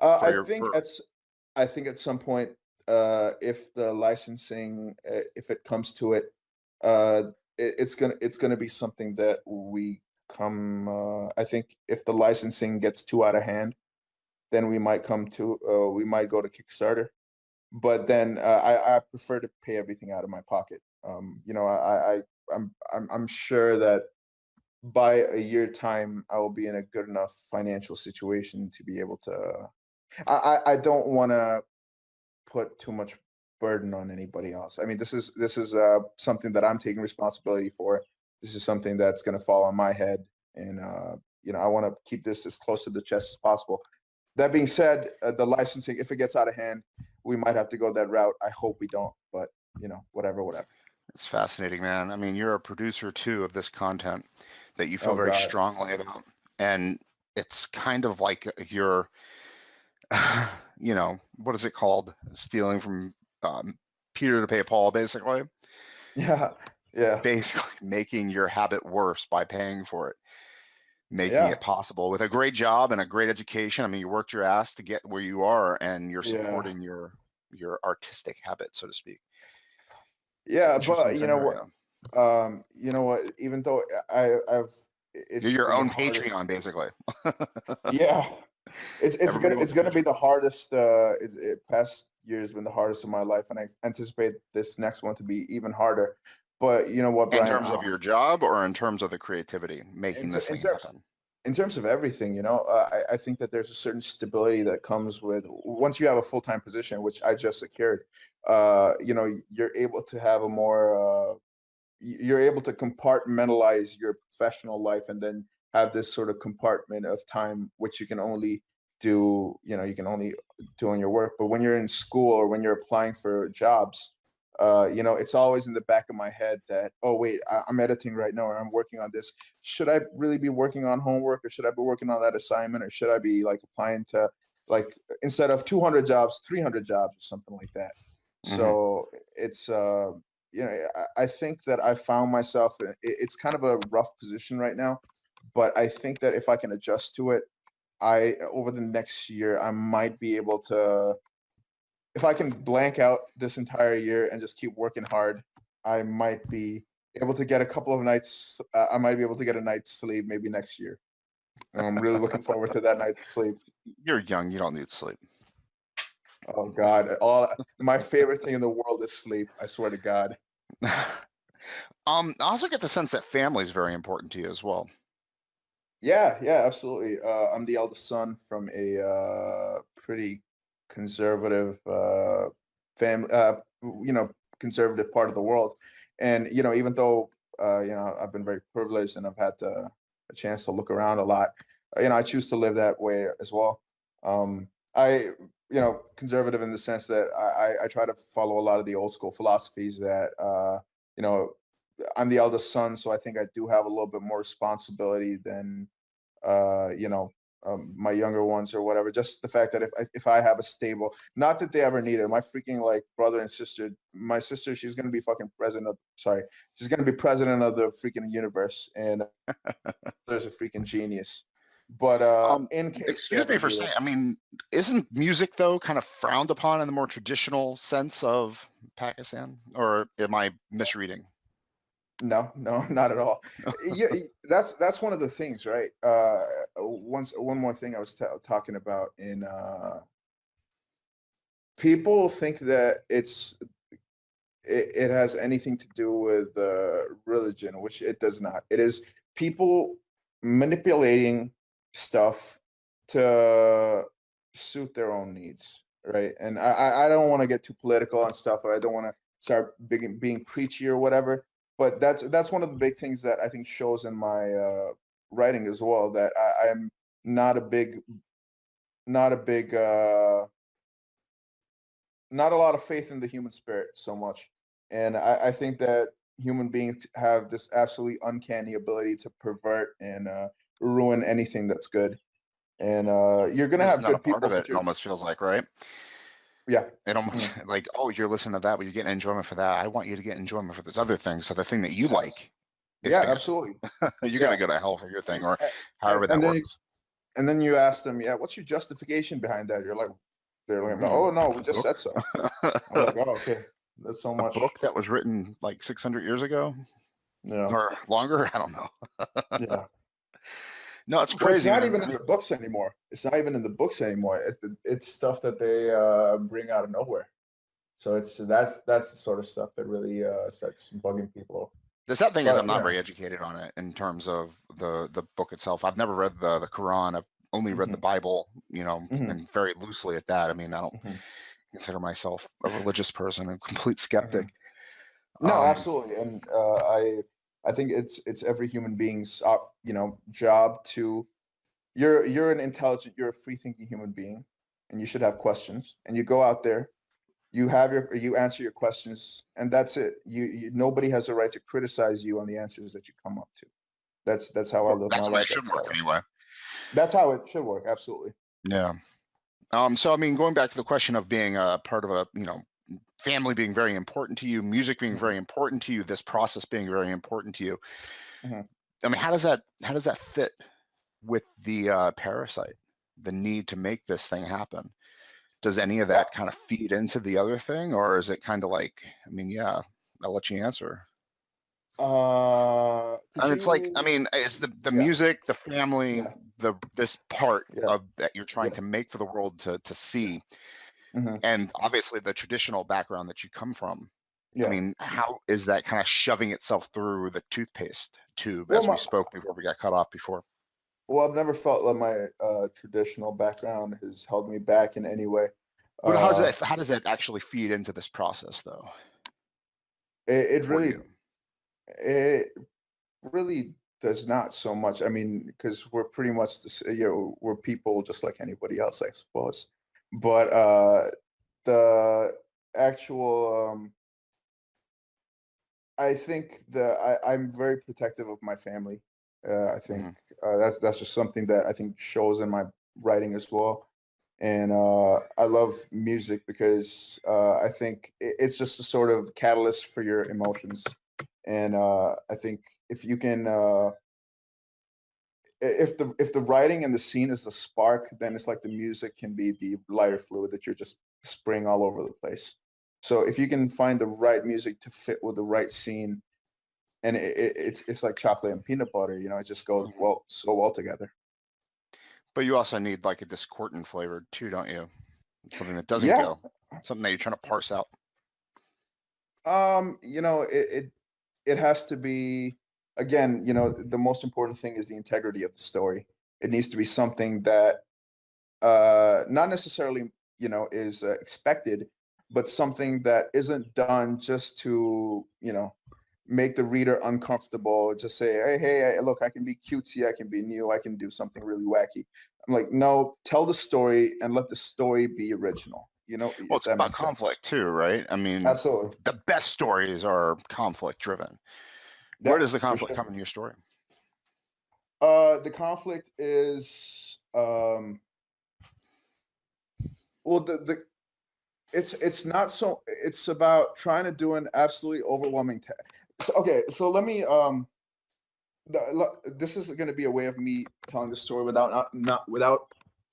I think at some point, if the licensing, if it comes to it, it's gonna be something that we come. I think if the licensing gets too out of hand, then we might we might go to Kickstarter. But then I prefer to pay everything out of my pocket. I'm sure that by a year time, I will be in a good enough financial situation to be able to. I don't want to put too much burden on anybody else. I mean, this is something that I'm taking responsibility for. This is something that's going to fall on my head, and I want to keep this as close to the chest as possible. That being said, the licensing, if it gets out of hand, we might have to go that route. I hope we don't, but whatever. It's fascinating, man. I mean, you're a producer too of this content that you feel very strongly about, and it's kind of like you're, what is it called? Stealing from Peter to pay Paul, basically. Yeah. Basically making your habit worse by paying for it, making it possible with a great job and a great education. I mean, you worked your ass to get where you are, and you're supporting your artistic habit, so to speak. Yeah, but you know what? Even though you're your own Patreon, basically. Yeah, it's gonna be the hardest. Past year's been the hardest of my life, and I anticipate this next one to be even harder. But you know what, Brian? In terms of your job, or in terms of the creativity making this thing happen? In terms of everything, I think that there's a certain stability that comes with once you have a full-time position, which I just secured. You're able to have a more. You're able to compartmentalize your professional life, and then have this sort of compartment of time which you can only do on your work. But when you're in school or when you're applying for jobs, it's always in the back of my head that, oh wait, I'm editing right now, or I'm working on this. Should I really be working on homework, or should I be working on that assignment, or should I be like applying to, like, instead of 200 jobs, 300 jobs or something like that? So it's I think that I found myself. It's kind of a rough position right now, but I think that if I can adjust to it, I over the next year I might be able to. If I can blank out this entire year and just keep working hard, I might be able to get a couple of nights. I might be able to get a night's sleep maybe next year. And I'm really looking forward to that night's sleep. You're young. You don't need sleep. Oh God! All my favorite thing in the world is sleep. I swear to God. I also get the sense that family is very important to you as well. Yeah, absolutely. I'm the eldest son from a pretty conservative family, conservative part of the world. And even though I've been very privileged and I've had a chance to look around a lot, I choose to live that way as well. I conservative in the sense that I try to follow a lot of the old school philosophies that you know I'm the eldest son, so I think I do have a little bit more responsibility than uh, you know, my younger ones or whatever. Just the fact that if I have a stable, not that they ever need it. My freaking like brother and sister, my sister, she's gonna be fucking president of. Sorry, she's gonna be president of the freaking universe, and there's a freaking genius. But in case they Excuse ever me for need it, saying. I mean, isn't music though kind of frowned upon in the more traditional sense of Pakistan, or am I misreading? no, no, not at all. Yeah, that's one of the things, right? One more thing I was talking about in people think that it has anything to do with religion, which it does not. It is people manipulating stuff to suit their own needs, right? And I don't want to get too political and stuff, or I don't want to start being preachy or whatever. But that's one of the big things that I think shows in my writing as well. That I'm not a big, not a big, not a lot of faith in the human spirit so much. And I think that human beings have this absolutely uncanny ability to pervert and ruin anything that's good. And you're gonna Just have not a good part of people, it. but It almost feels like, right? yeah. It almost Mhm. like, oh, you're listening to that, but you're getting enjoyment for that. I want you to get enjoyment for this other thing. So the thing that you Abs- like is Yeah, bad. absolutely. You're gonna Yeah. go to hell for your thing, or And, however that and then works. and then you ask them, yeah, what's your justification behind that? They're like, Mm, oh no, we a just book, said so. I'm like, oh okay, that's so a much. book that was written like 600 years ago Yeah, or longer. I don't know. yeah. No, it's Well, it's crazy, not man. even I in mean, the books anymore. It's not even in the books anymore. It's stuff that they bring out of nowhere. So that's the sort of stuff that really starts bugging people. the sad thing is, I'm But not very educated on it in terms of the book itself. I've never read the Quran. I've only read the hmm Bible, hmm and very loosely at that. I mean, I don't hmm consider myself a religious person, a complete hmm skeptic. No, Um, absolutely, and I think it's every human being's job to you're an intelligent, you're a free thinking human being, and you should have questions, and you go out there. You answer your questions, and that's it. Nobody has a right to criticize you on the answers that you come up to. That's how I well, live my that's the way life. it should That's work anyway. how it should work. Absolutely. Yeah. So I mean, going back to the question of being a part of a, family being very important to you, music being hmm very important to you, this process being very important to you. hmm I mean, how does that fit with the parasite, the need to make this thing happen? Does any of Yeah. that kind of feed into the other thing, or is it kind of like, I mean, yeah, I'll let you answer. Could And it's like, I you? mean, is the Yeah. music, the family, Yeah. this part Yeah. of that you're trying Yeah. to make for the world to see, hmm and obviously the traditional background that you come from. I Yeah. mean, how is that kind of shoving itself through the toothpaste tube, Well, as we spoke before we got cut off before? I've never felt like my traditional background has held me back in any way. But Uh, how does that actually feed into this process, though, it for you? it really does not so much. I mean, because we're pretty much we're people just like anybody else, I suppose. But the actual, I think I'm very protective of my family. I think Mhm. that's just something that I think shows in my writing as well. And I love music because I think it's just a sort of catalyst for your emotions. And I think if you can, if the writing and the scene is the spark, then it's like the music can be the lighter fluid that you're just spraying all over the place. So if you can find the right music to fit with the right scene, and it's like chocolate and peanut butter, you know, it just goes so well together. But you also need like a discordant flavor too, don't you? Something that doesn't Yeah. go, something that you're trying to parse out. You know, it has to be, again, you know, the most important thing is the integrity of the story. It needs to be something that not necessarily, you know, is expected, but something that isn't done just to, you know, make the reader uncomfortable. Just say, hey, look, I can be cutesy, I can be new, I can do something really wacky. I'm like, no, tell the story and let the story be original. You know, Well, if it's that about makes sense. conflict too, right? I mean, Absolutely. the best stories are conflict driven. Where Yeah, does the for conflict sure. come in your story? The conflict is well, the it's not so, it's about trying to do an absolutely overwhelming task. So, okay, so let me this is going to be a way of me telling the story without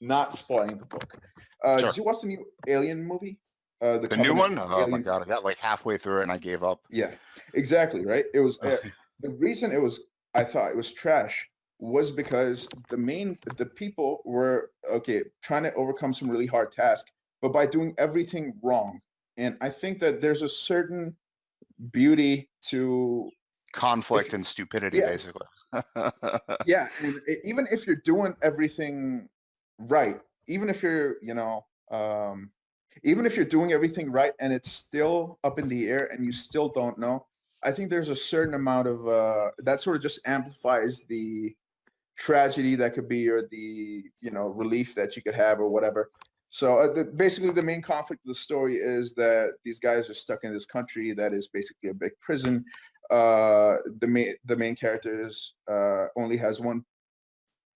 not spoiling the book. Sure. Did you watch the new Alien movie? The The new Covenant one? Oh my Alien. God. I got like halfway through it and I gave up. Yeah, exactly, right. It was the reason it was, I thought it was trash, was because the people were okay trying to overcome some really hard task, but by doing everything wrong. And I think that there's a certain beauty to, if Conflict and stupidity, yeah, basically. yeah, and even if you're doing everything right, even if you're, you know, even if you're doing everything right and it's still up in the air and you still don't know, I think there's a certain amount of that sort of just amplifies the tragedy that could be, or the, you know, relief that you could have or whatever. So basically the main conflict of the story is that these guys are stuck in this country that is basically a big prison. The main characters only has one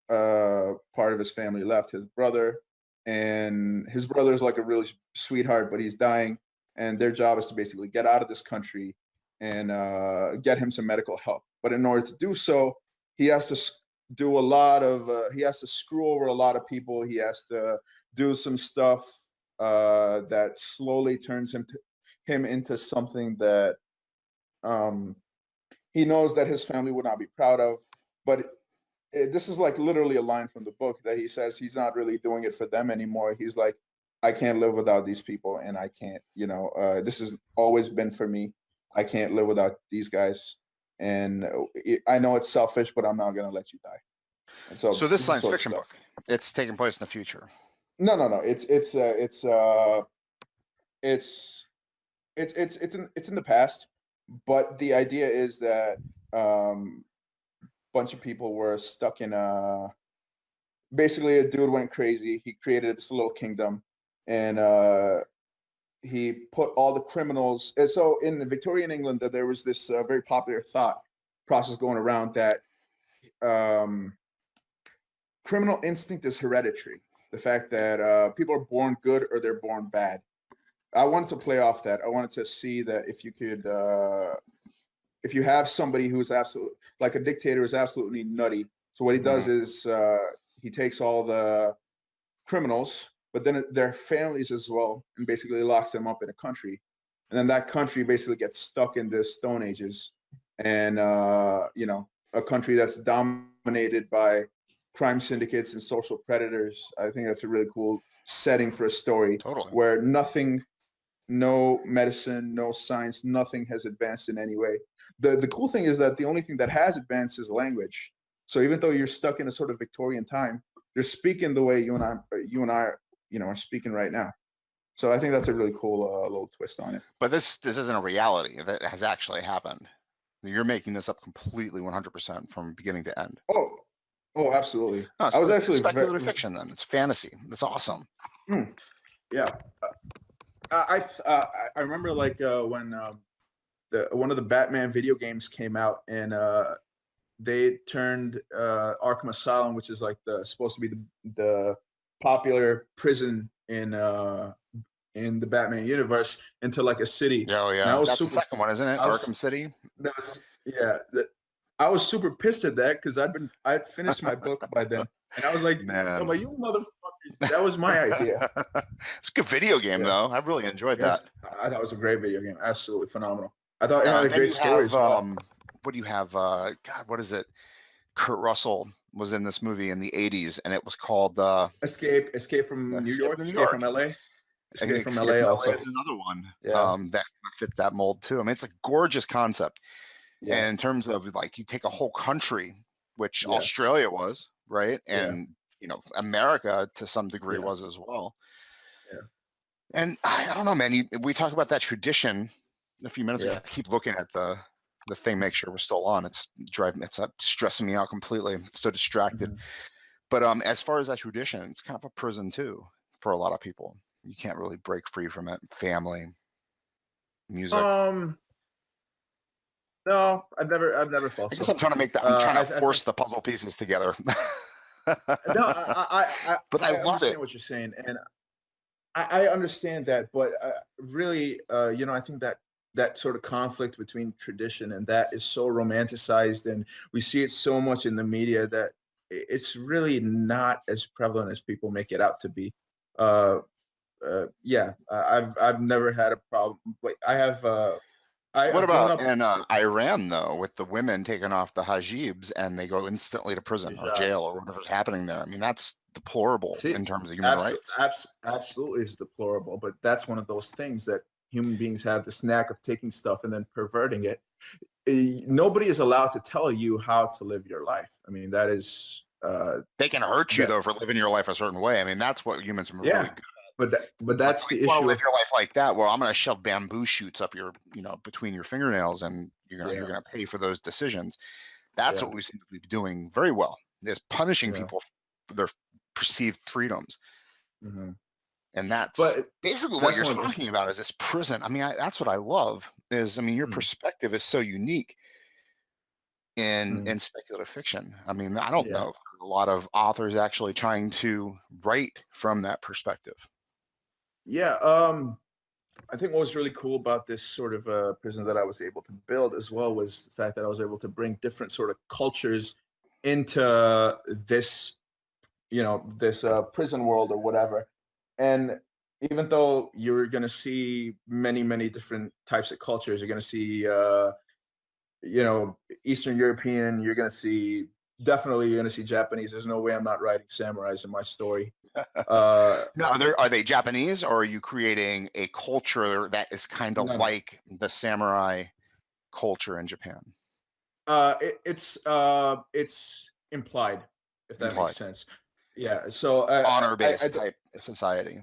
part of his family left, his brother, and his brother is like a really sweetheart, but he's dying, and their job is to basically get out of this country and get him some medical help. But in order to do so, he has to do a lot of he has to screw over a lot of people. He has to do some stuff that slowly turns him into something that um, he knows that his family would not be proud of. But this is like literally a line from the book that he says he's not really doing it for them anymore. He's like, I can't live without these people, and I can't, you know, this has always been for me. I can't live without these guys, and I know it's selfish, but I'm not gonna let you die. And So so this this is science sort of fiction stuff. book, it's taking place in the future. No. It's it's in the past, but the idea is that bunch of people were stuck in a, basically a dude went crazy. He created this little kingdom, and he put all the criminals. And so in the Victorian England, that there was this very popular thought process going around that um, criminal instinct is hereditary. The fact that people are born good or they're born bad. I wanted to play off that. I wanted to see that if you could, if you have somebody who's absolute, like a dictator, is absolutely nutty. So what he does Mm-hmm. is he takes all the criminals, but then their families as well, and basically locks them up in a country. And then that country basically gets stuck in the Stone Ages, and you know, a country that's dominated by crime syndicates and social predators. I think that's a really cool setting for a story Totally. where nothing, no medicine, no science, nothing has advanced in any way. The cool thing is that the only thing that has advanced is language. So even though you're stuck in a sort of Victorian time, you're speaking the way you and I, you know, are speaking right now. So I think that's a really cool little twist on it. But this isn't a reality that has actually happened. You're making this up completely 100% from beginning to end. Oh, oh, absolutely. No, I it's was actually speculative fiction then. It's fantasy. That's awesome. yeah. I remember like when the one of the Batman video games came out, and they turned Arkham Asylum, which is like the supposed to be the popular prison in the Batman universe into like a city. Oh And I yeah, was that's the super, second one, isn't it? I was, Arkham City. that was, yeah, I was super pissed at that because I'd finished my book by then, and I was like, I'm Man, like, you motherfuckers, that was my idea. it's a good video game Yeah, though. I really enjoyed that. yes, I thought it was a great video game, absolutely phenomenal. I thought it had a Then great you story have as well. what do you have? God, what is it? Kurt Russell was in this movie in the '80s, and it was called Escape from New Escape York, from New Escape York. from LA, I think Escape from Escape LA from LA also. is another one Yeah, that fit that mold too. I mean, it's a gorgeous concept. yeah, And in terms of like, you take a whole country, which yeah, Australia was, right, yeah, and America to some degree yeah, was as well. yeah, And I don't know, man. We talk about that tradition a few minutes ago. yeah. I keep looking at the thing, make sure we're still on. It's stressing me out completely. I'm so distracted. Mhm. But as far as that tradition, it's kind of a prison too for a lot of people. You can't really break free from it. Family, music. Um, no, I've never felt I guess so. I'm trying to make that. I'm trying to I force think the puzzle pieces together. no, But I I love it. understand what you're saying, and I understand that, but really, I think that that sort of conflict between tradition and that is so romanticized, and we see it so much in the media that it's really not as prevalent as people make it out to be. Uh, yeah, I've never had a problem, but What I've grown about up in Iran though, with the women taking off the hijabs and they go instantly to prison or jail hijabs. or whatever's happening there? I mean, that's deplorable See, in terms of human rights. absolutely is deplorable, but that's one of those things that human beings have this knack of taking stuff and then perverting it. Nobody is allowed to tell you how to live your life. I mean, that is They can hurt you that though for living your life a certain way. I mean, that's what humans are really yeah, good. but Like, that's oh, the you want to issue live of your life like that? Well, I'm going to shove bamboo shoots up your, between your fingernails, and you're yeah, gonna pay for those decisions. That's yeah, what we seem to be doing very well, is punishing yeah. people for their perceived freedoms. Hmm. And that's But basically what that's you're one of those. talking about, is this prison. I mean, that's what I love is, I mean, your Mm, perspective is so unique in mm, speculative fiction. I mean, I don't yeah, know if a lot of authors actually trying to write from that perspective. yeah. I think what was really cool about this sort of prison that I was able to build as well was the fact that I was able to bring different sort of cultures into this, this prison world or whatever. And even though you're going to see many, many different types of cultures, you're going to see, Eastern European, you're going to see Japanese. There's no way I'm not writing samurais in my story. Now, are they Japanese, or are you creating a culture that is kind of No, no. like the samurai culture in Japan? It's implied, if that makes Implied sense. Yeah. So honor-based type society.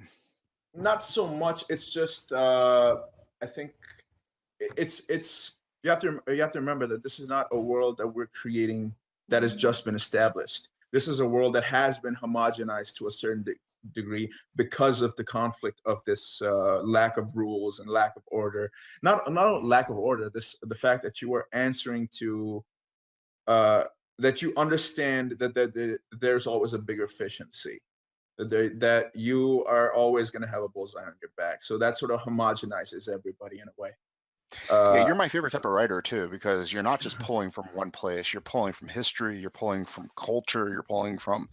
not so much. It's just I think it's you have to remember that this is not a world that we're creating that has just been established. This is a world that has been homogenized to a certain degree because of the conflict of this lack of rules and lack of order. Not lack of order. The fact that you are answering to uh, that you understand that there's always a bigger fish in the sea. That you are always going to have a bullseye on your back. So that sort of homogenizes everybody in a way. Yeah, Uh, you're my favorite type of writer too, because you're not just pulling from one place. You're pulling from history. You're pulling from culture. You're pulling from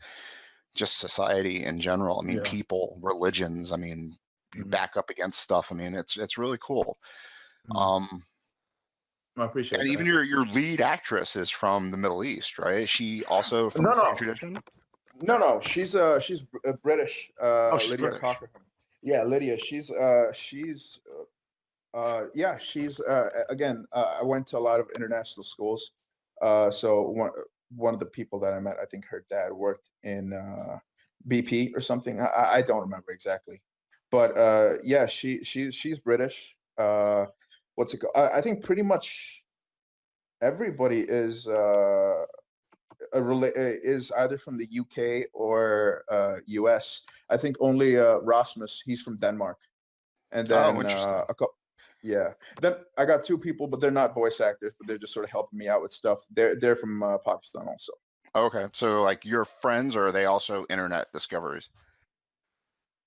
just society in general. I mean, yeah. people, religions. I mean, you Mhm. back up against stuff. I mean, it's really cool. Mhm. Um, I appreciate and even that. your lead actress is from the Middle East, right? Is she also from No, the same no, tradition? no. She's British. Oh, she's Lydia British. Cocker. Yeah, Lydia. Yeah, she's again. I went to a lot of international schools. So one of the people that I met, I think her dad worked in BP or something. I don't remember exactly, but yeah, she's British. What's it called? I think pretty much everybody is either from the UK or US. I think only Rasmus, he's from Denmark, and Oh, then interesting. a couple. Yeah, then I got two people, but they're not voice actors, but they're just sort of helping me out with stuff. They're from Pakistan also. Okay, so like your friends, or are they also internet discoveries?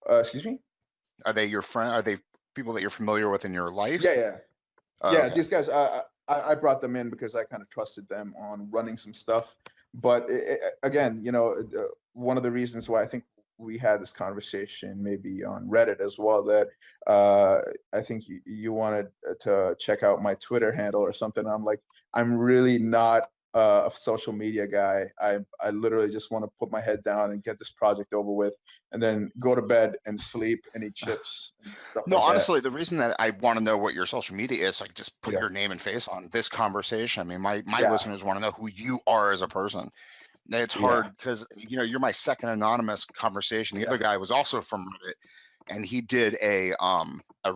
Excuse me? Are they your friend? Are they people that you're familiar with in your life? Yeah. Oh, Yeah, okay. these guys, I brought them in because I kind of trusted them on running some stuff. But again, one of the reasons why I think we had this conversation maybe on Reddit as well, that I think you wanted to check out my Twitter handle or something. I'm like, I'm really not a social media guy. I literally just want to put my head down and get this project over with, and then go to bed and sleep and eat chips and stuff No, like that. honestly, the reason that I want to know what your social media is, like, just put Yeah. your name and face on this conversation. I mean, my Yeah. listeners want to know who you are as a person. It's Yeah. hard because you're my second anonymous conversation. The Yeah. other guy was also from Reddit, and he did a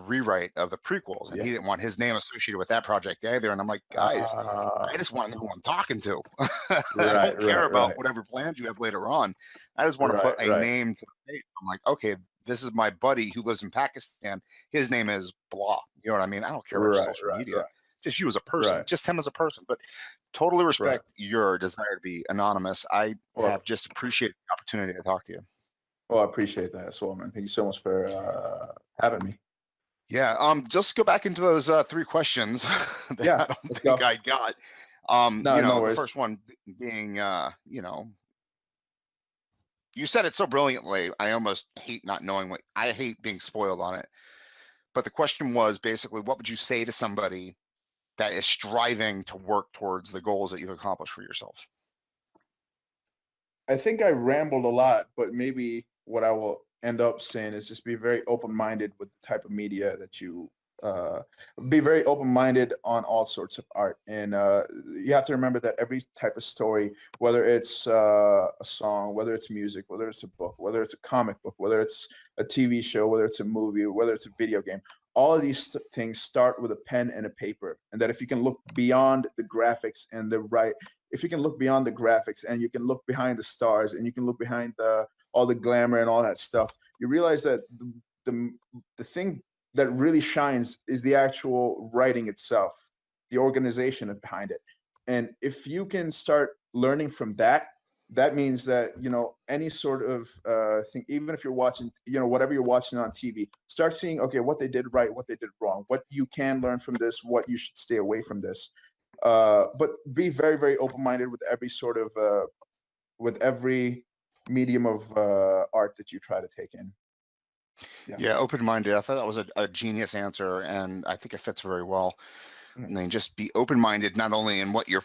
rewrite of the prequels, and Yeah. he didn't want his name associated with that project either. And I'm like, guys, I just want to know who I'm talking to. I Right, don't care right, about right, whatever plans you have later on. I just want to right, put a right, name to the page. I'm like, okay, this is my buddy who lives in Pakistan. His name is blah. You know what I mean? I don't care about your right, social right, media. right, Just you as a person, right, just him as a person. But totally right. respect your desire to be anonymous. I Well, have just appreciated the opportunity to talk to you. well, I appreciate that as well, man. Thank you so much for having me. Yeah, just go back into those three questions that Yeah, I don't let's think go. I got. No, no The first worries. one being, you said it so brilliantly. I almost hate not knowing what I hate being spoiled on it. But the question was basically, what would you say to somebody that is striving to work towards the goals that you've accomplished for yourself? I think I rambled a lot, but maybe what I will end up saying is just be very open-minded with the type of media that you uh, be very open-minded on all sorts of art. And you have to remember that every type of story, whether it's a song, whether it's music, whether it's a book, whether it's a comic book, whether it's a TV show, whether it's a movie, whether it's a video game, all of these things start with a pen and a paper. And that if you can look beyond the graphics and the right if you can look beyond the graphics and you can look behind the stars and you can look behind all the glamour and all that stuff, you realize that the, the thing that really shines is the actual writing itself, the organization behind it. And if you can start learning from that, that means that any sort of thing, even if you're watching, whatever you're watching on TV, start seeing, okay, what they did right, what they did wrong, what you can learn from this, what you should stay away from this. But be very, very open-minded with every sort of with every medium of art that you try to take in. Yeah. Yeah, open-minded. I thought that was a genius answer, and I think it fits very well. Mm, And then just be open-minded, not only in what you're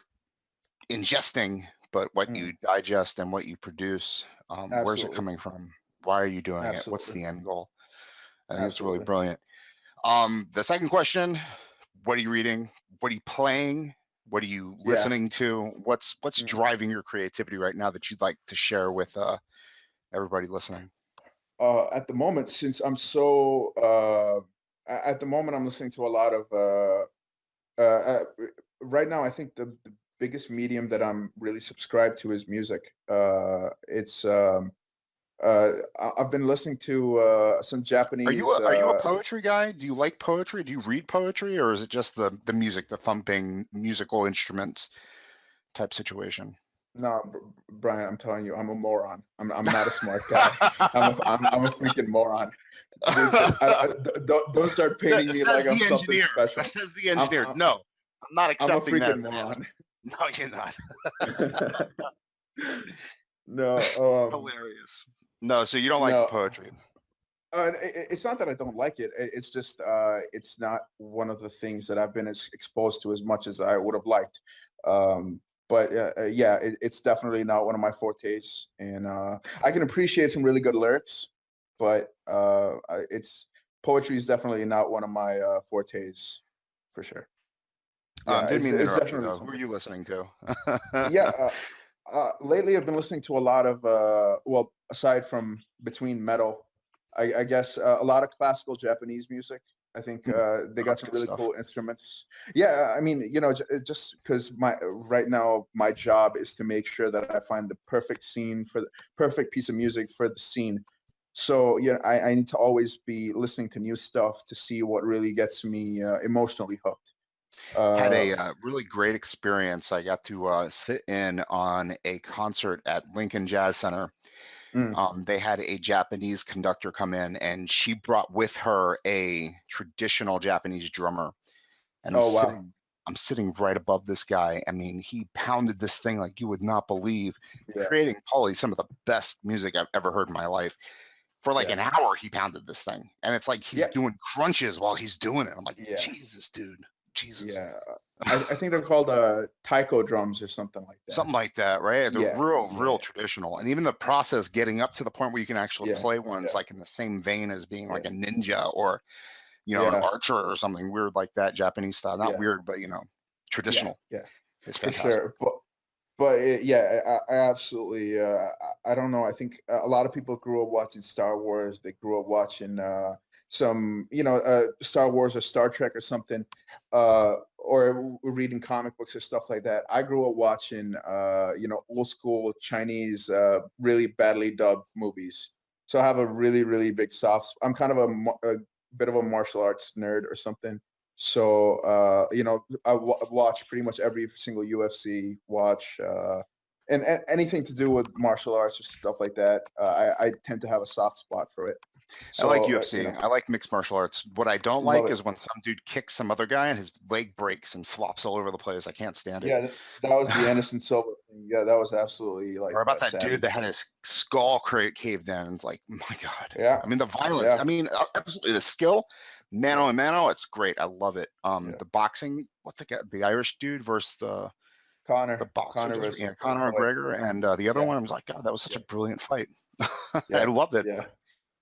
ingesting, but what you mm. digest and what you produce. Where's it Absolutely. coming from? Why are you doing it? What's Absolutely. the end goal? I think it's really Absolutely. brilliant. The second question, what are you reading? What are you playing? What are you Yeah. listening to? What's Mm. driving your creativity right now that you'd like to share with everybody listening? At the moment, since I'm so at the moment, I'm listening to a lot of right now. I think the biggest medium that I'm really subscribed to is music. It's I've been listening to some Japanese. Are you a poetry guy? Do you like poetry? Do you read poetry, or is it just the music, the thumping musical instruments type situation? No, Brian, I'm telling you, I'm a moron. I'm not a smart guy. I'm a freaking moron. Don't start painting me like Says I'm the something engineer. special. Says the I'm engineer. I'm, No, I'm not I'm a accepting that freaking as an answer. moron. No, you're not. No, Hilarious. No, so you don't like the no. poetry. It's not that I don't like it. It's just it's not one of the things that I've been exposed to as much as I would have liked. But yeah, it's definitely not one of my fortes, and I can appreciate some really good lyrics, but it's poetry is definitely not one of my fortes for sure. Yeah, Didn't mean to it's interrupt you definitely though. Who are something. you listening to? Yeah, lately I've been listening to a lot of well, aside from between metal, I guess a lot of classical Japanese music. I think they got That's some good really stuff. cool instruments. Yeah, I mean, just because my right now my job is to make sure that I find the perfect scene for the perfect piece of music for the scene. So yeah, I need to always be listening to new stuff to see what really gets me emotionally hooked. Had Uh, a really great experience. I got to sit in on a concert at Lincoln Jazz Center, They had a Japanese conductor come in, and she brought with her a traditional Japanese drummer. And I'm sitting right above this guy. I mean, he pounded this thing like you would not believe, creating probably some of the best music I've ever heard in my life. For like an hour, he pounded this thing, and it's like he's doing crunches while he's doing it. I'm like, Jesus, dude, Jesus. Yeah, I think they're called taiko drums or something like that. Something like that, right? They're real traditional, and even the process getting up to the point where you can actually play one's like in the same vein as being like a ninja or an archer or something weird like that, Japanese style. Not weird, but traditional. Yeah, it's fantastic. For sure. But I absolutely. I don't know. I think a lot of people grew up watching Star Wars. They grew up watching some, Star Wars or Star Trek or something, or reading comic books or stuff like that. I grew up watching, old school Chinese, really badly dubbed movies. So I have a really, really big soft. I'm kind of a bit of a martial arts nerd or something. So, I watch pretty much every single UFC watch, and anything to do with martial arts or stuff like that. I tend to have a soft spot for it. So, I like UFC. I like mixed martial arts. What I don't like is when some dude kicks some other guy and his leg breaks and flops all over the place. I can't stand it. Yeah, that was the Anderson Silva thing. Yeah, that was absolutely like. Or about that savage. Dude that had his skull caved in. It's like, my God. Yeah. I mean, the violence. Yeah. I mean, absolutely the skill, mano and mano. It's great. I love it. The boxing. What's the Irish dude versus the boxer? Conor McGregor, and the other one. I was like, God, that was such a brilliant fight. I loved it. Yeah.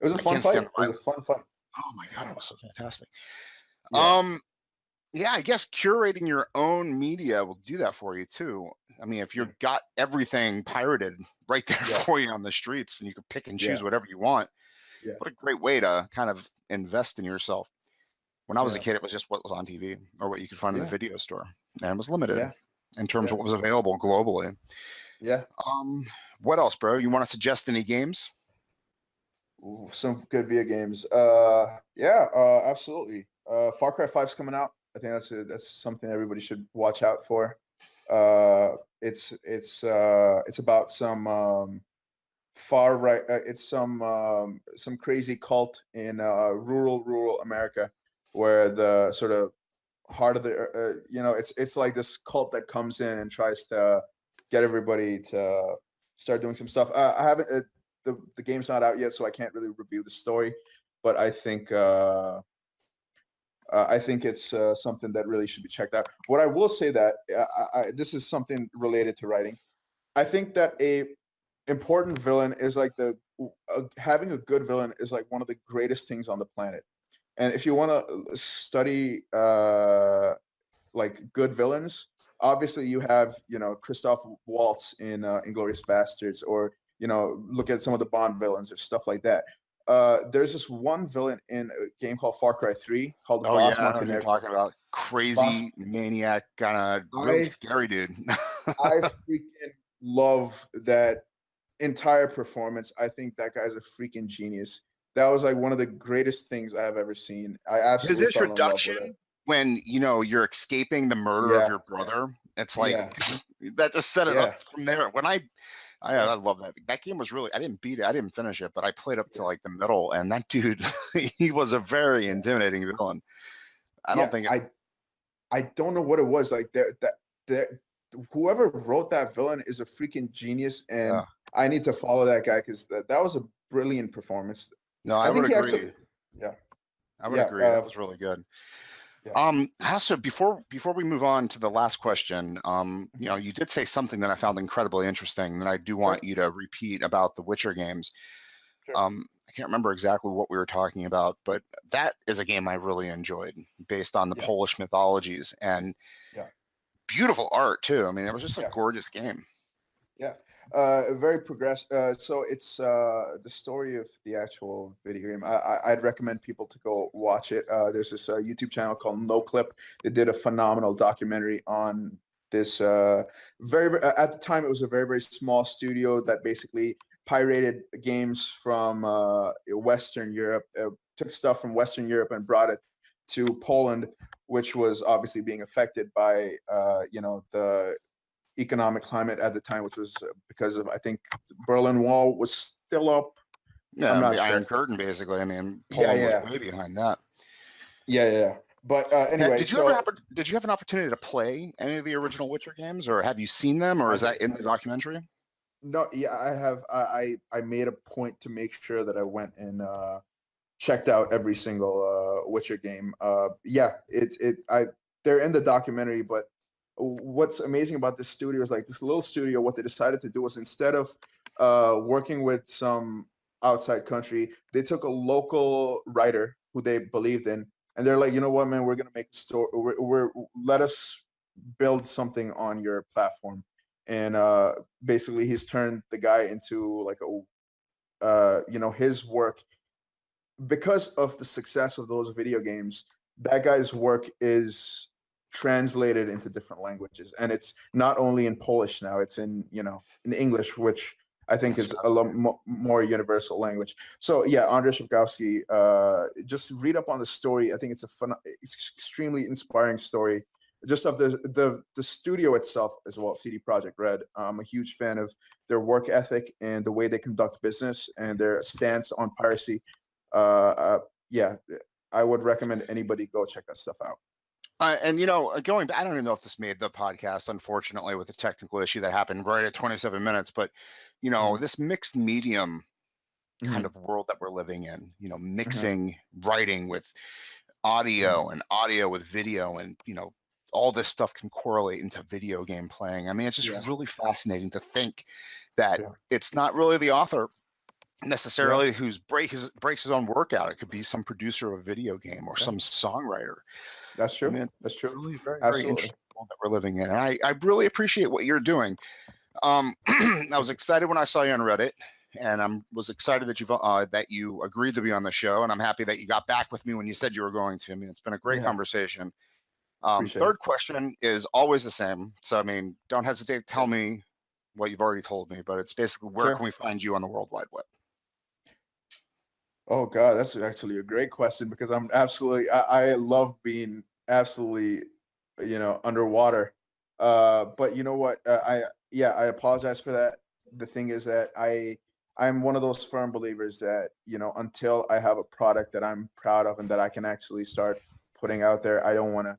It was a fun fight. It was a fun fight. Oh my God, it was so fantastic. Yeah, I guess curating your own media will do that for you too. I mean, if you've got everything pirated right there for you on the streets and you can pick and choose whatever you want, what a great way to kind of invest in yourself. When I was a kid, it was just what was on TV or what you could find in the video store, and it was limited in terms of what was available globally. Yeah. What else, bro? You want to suggest any games? Ooh, some good video games. Absolutely. Far Cry 5's coming out. I think that's something everybody should watch out for. It's about some far right. It's some crazy cult in rural America, where the sort of heart of the it's like this cult that comes in and tries to get everybody to start doing some stuff. I haven't. The game's not out yet, so I can't really review the story. But I think it's something that really should be checked out. What I will say that this is something related to writing. I think that a important villain is like having a good villain is like one of the greatest things on the planet. And if you want to study like good villains, obviously you have Christoph Waltz in Inglourious Bastards, or look at some of the Bond villains or stuff like that. There's this one villain in a game called Far Cry 3 called Boss Montenegro. You're talking about crazy maniac, kind of really scary dude. I freaking love that entire performance. I think that guy's a freaking genius. That was like one of the greatest things I have ever seen. I absolutely his introduction when you're escaping the murder of your brother. It's like that just set it up from there. When I love that. That game was really, I didn't beat it. I didn't finish it, but I played up to like the middle, and that dude, he was a very intimidating villain. I don't know what it was. Like that whoever wrote that villain is a freaking genius, and I need to follow that guy because that was a brilliant performance. No, I would agree. I would agree. That was really good. Also, before we move on to the last question, you did say something that I found incredibly interesting that I do want you to repeat about the Witcher games. Sure. I can't remember exactly what we were talking about, but that is a game I really enjoyed, based on the Polish mythologies and beautiful art too. I mean, it was just a gorgeous game. Yeah, very progressive. So it's the story of the actual video game. I'd recommend people to go watch it. There's this YouTube channel called No Clip. They did a phenomenal documentary on this. Very at the time, it was a very, very small studio that basically pirated games from Western Europe. Took stuff from Western Europe and brought it to Poland, which was obviously being affected by the economic climate at the time, which was because of, I think, the Berlin Wall was still up. Yeah, I'm not the sure. Iron Curtain, basically. I mean, Yeah, Poland was yeah, way behind that. yeah. But anyway, did you have an opportunity to play any of the original Witcher games, or have you seen them, or I is that did. in the documentary? No, yeah, I have. I made a point to make sure that I went and checked out every single Witcher game. Yeah, they're in the documentary, but what's amazing about this studio is like this little studio. What they decided to do was, instead of working with some outside country, they took a local writer who they believed in, and they're like, you know what, man, we're gonna make a story. Let us build something on your platform, and basically he's turned the guy into like a his work, because of the success of those video games. That guy's work is translated into different languages, and it's not only in Polish now, it's in in English, which I think That's is a lot more universal language. So yeah, Andrzej Sapkowski, just read up on the story. I think it's extremely inspiring story, just of the studio itself as well, CD Projekt Red. I'm a huge fan of their work ethic and the way they conduct business and their stance on piracy. Yeah, I would recommend anybody go check that stuff out. And going back, I don't even know if this made the podcast, unfortunately, with the technical issue that happened right at 27 minutes. But this mixed medium kind of world that we're living in, mixing writing with audio and audio with video, and all this stuff can correlate into video game playing. I mean, it's just really fascinating to think that it's not really the author necessarily who's breaks his own work out. It could be some producer of a video game or some songwriter. That's true. I mean, That's true. Really very, very Absolutely. interesting world that we're living in. And I really appreciate what you're doing. I was excited when I saw you on Reddit, and I was excited that you agreed to be on the show, and I'm happy that you got back with me when you said you were going to. I mean, it's been a great conversation. Third question is always the same. So, I mean, don't hesitate to tell me what you've already told me, but it's basically, where can we find you on the World Wide Web? Oh God, that's actually a great question, because I love being absolutely, underwater. But you know what? I apologize for that. The thing is that I'm one of those firm believers that, until I have a product that I'm proud of and that I can actually start putting out there, I don't want to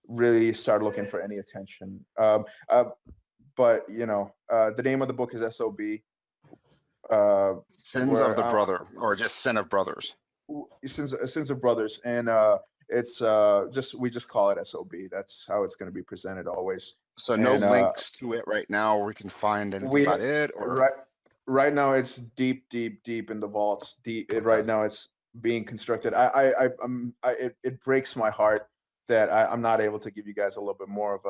really start looking for any attention. But the name of the book is SOB. Sins of the Brother, or just Sin of Brothers? Sins of Brothers, and it's we just call it SOB. That's how it's going to be presented always. So no links to it right now, where we can find anything about it, or right now it's deep in the vaults. Right now it's being constructed. It breaks my heart that I'm not able to give you guys a little bit more of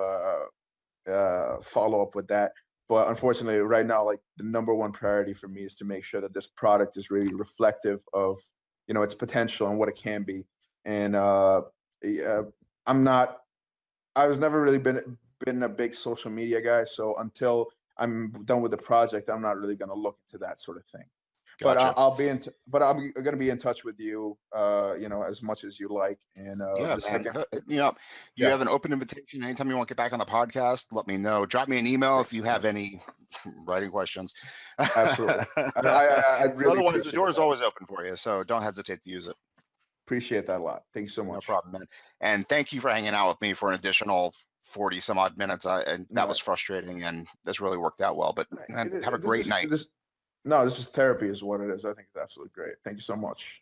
a follow up with that. But unfortunately, right now, like, the number one priority for me is to make sure that this product is really reflective of its potential and what it can be. And I'm not. I was never really been a big social media guy, so until I'm done with the project, I'm not really going to look into that sort of thing. Gotcha. But I'm going to be in touch with you, as much as you like. And you have an open invitation. Anytime you want to get back on the podcast, let me know. Drop me an email if you have any writing questions. Absolutely. I really. Otherwise, the door is always open for you, so don't hesitate to use it. Appreciate that a lot. Thank you so much. No problem, man. And thank you for hanging out with me for an additional 40 some odd minutes. And that was frustrating, and this really worked out well. But have a great night. This is therapy, is what it is. I think it's absolutely great. Thank you so much.